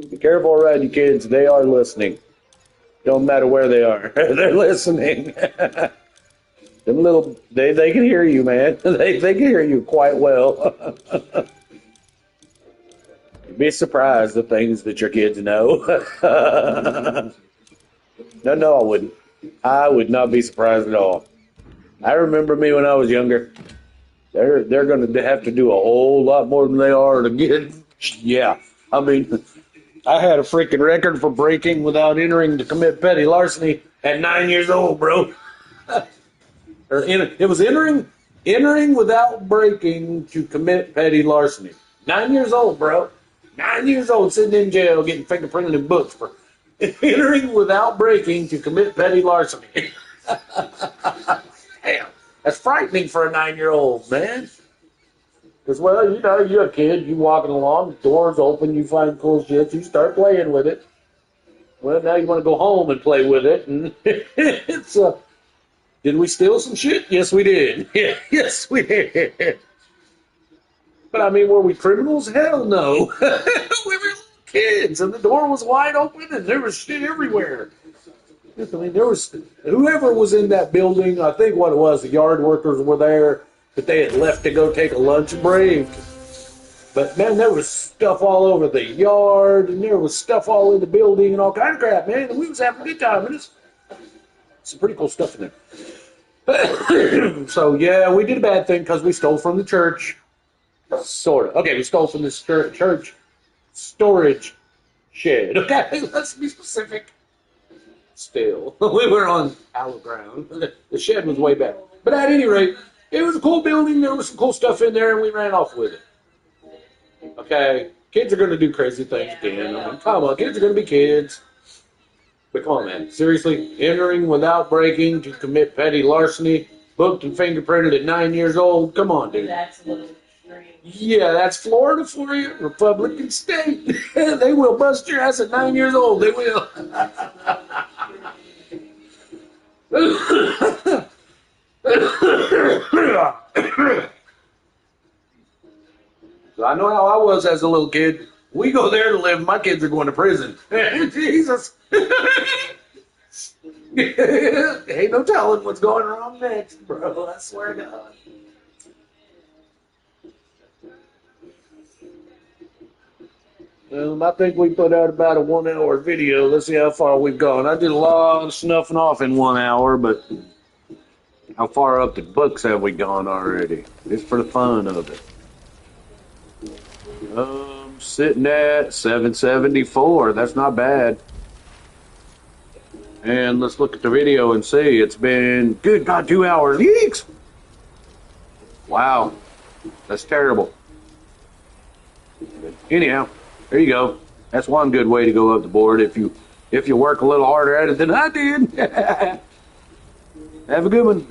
Be careful around you kids. They are listening. Don't matter where they are. They're listening. Them little, they can hear you, man. They can hear you quite well. You'd be surprised the things that your kids know. No, I wouldn't. I would not be surprised at all. I remember me when I was younger. They're going to have to do a whole lot more than they are to get. Yeah, I mean, I had a freaking record for breaking without entering to commit petty larceny at 9 years old, bro. It was entering without breaking to commit petty larceny. 9 years old, bro. 9 years old, sitting in jail, getting fingerprinted in books for entering without breaking to commit petty larceny. Damn, that's frightening for a 9-year-old, man. Because, well, you know, you're a kid, you walking along, doors open, you find cool shit, you start playing with it. Well, now you want to go home and play with it, and it's did we steal some shit? Yes, we did. Yes, we did. But I mean, were we criminals? Hell no. We were little kids, and the door was wide open, and there was shit everywhere. I mean, there was whoever was in that building. I think what it was, the yard workers were there, but they had left to go take a lunch break. But man, there was stuff all over the yard, and there was stuff all in the building, and all kind of crap, man. And we was having a good time, and it's some pretty cool stuff in there. So yeah, we did a bad thing because we stole from the church. Sort of. Okay, we stole from this church storage shed. Okay, let's be specific. Still, we were on hallowed ground. The shed was way back. But at any rate, it was a cool building. There was some cool stuff in there, and we ran off with it. Okay, kids are going to do crazy things again. I mean, come on, kids are going to be kids. But come on, man. Seriously, entering without breaking to commit petty larceny, booked and fingerprinted at 9 years old. Come on, dude. That's a little extreme. Yeah, that's Florida for you. Republican state. They will bust your ass at 9 years old. They will. So I know how I was as a little kid. We go there to live. My kids are going to prison. Jesus. Ain't no telling what's going wrong next, bro. I swear to God. I think we put out about a 1 hour video. Let's see how far we've gone. I did a lot of snuffing off in 1 hour, but how far up the books have we gone already? Just for the fun of it. Sitting at 774. That's not bad. And let's look at the video and see. It's been, good God, 2 hours. Yeeks! Wow. That's terrible. But anyhow, there you go. That's one good way to go up the board if you work a little harder at it than I did. Have a good one.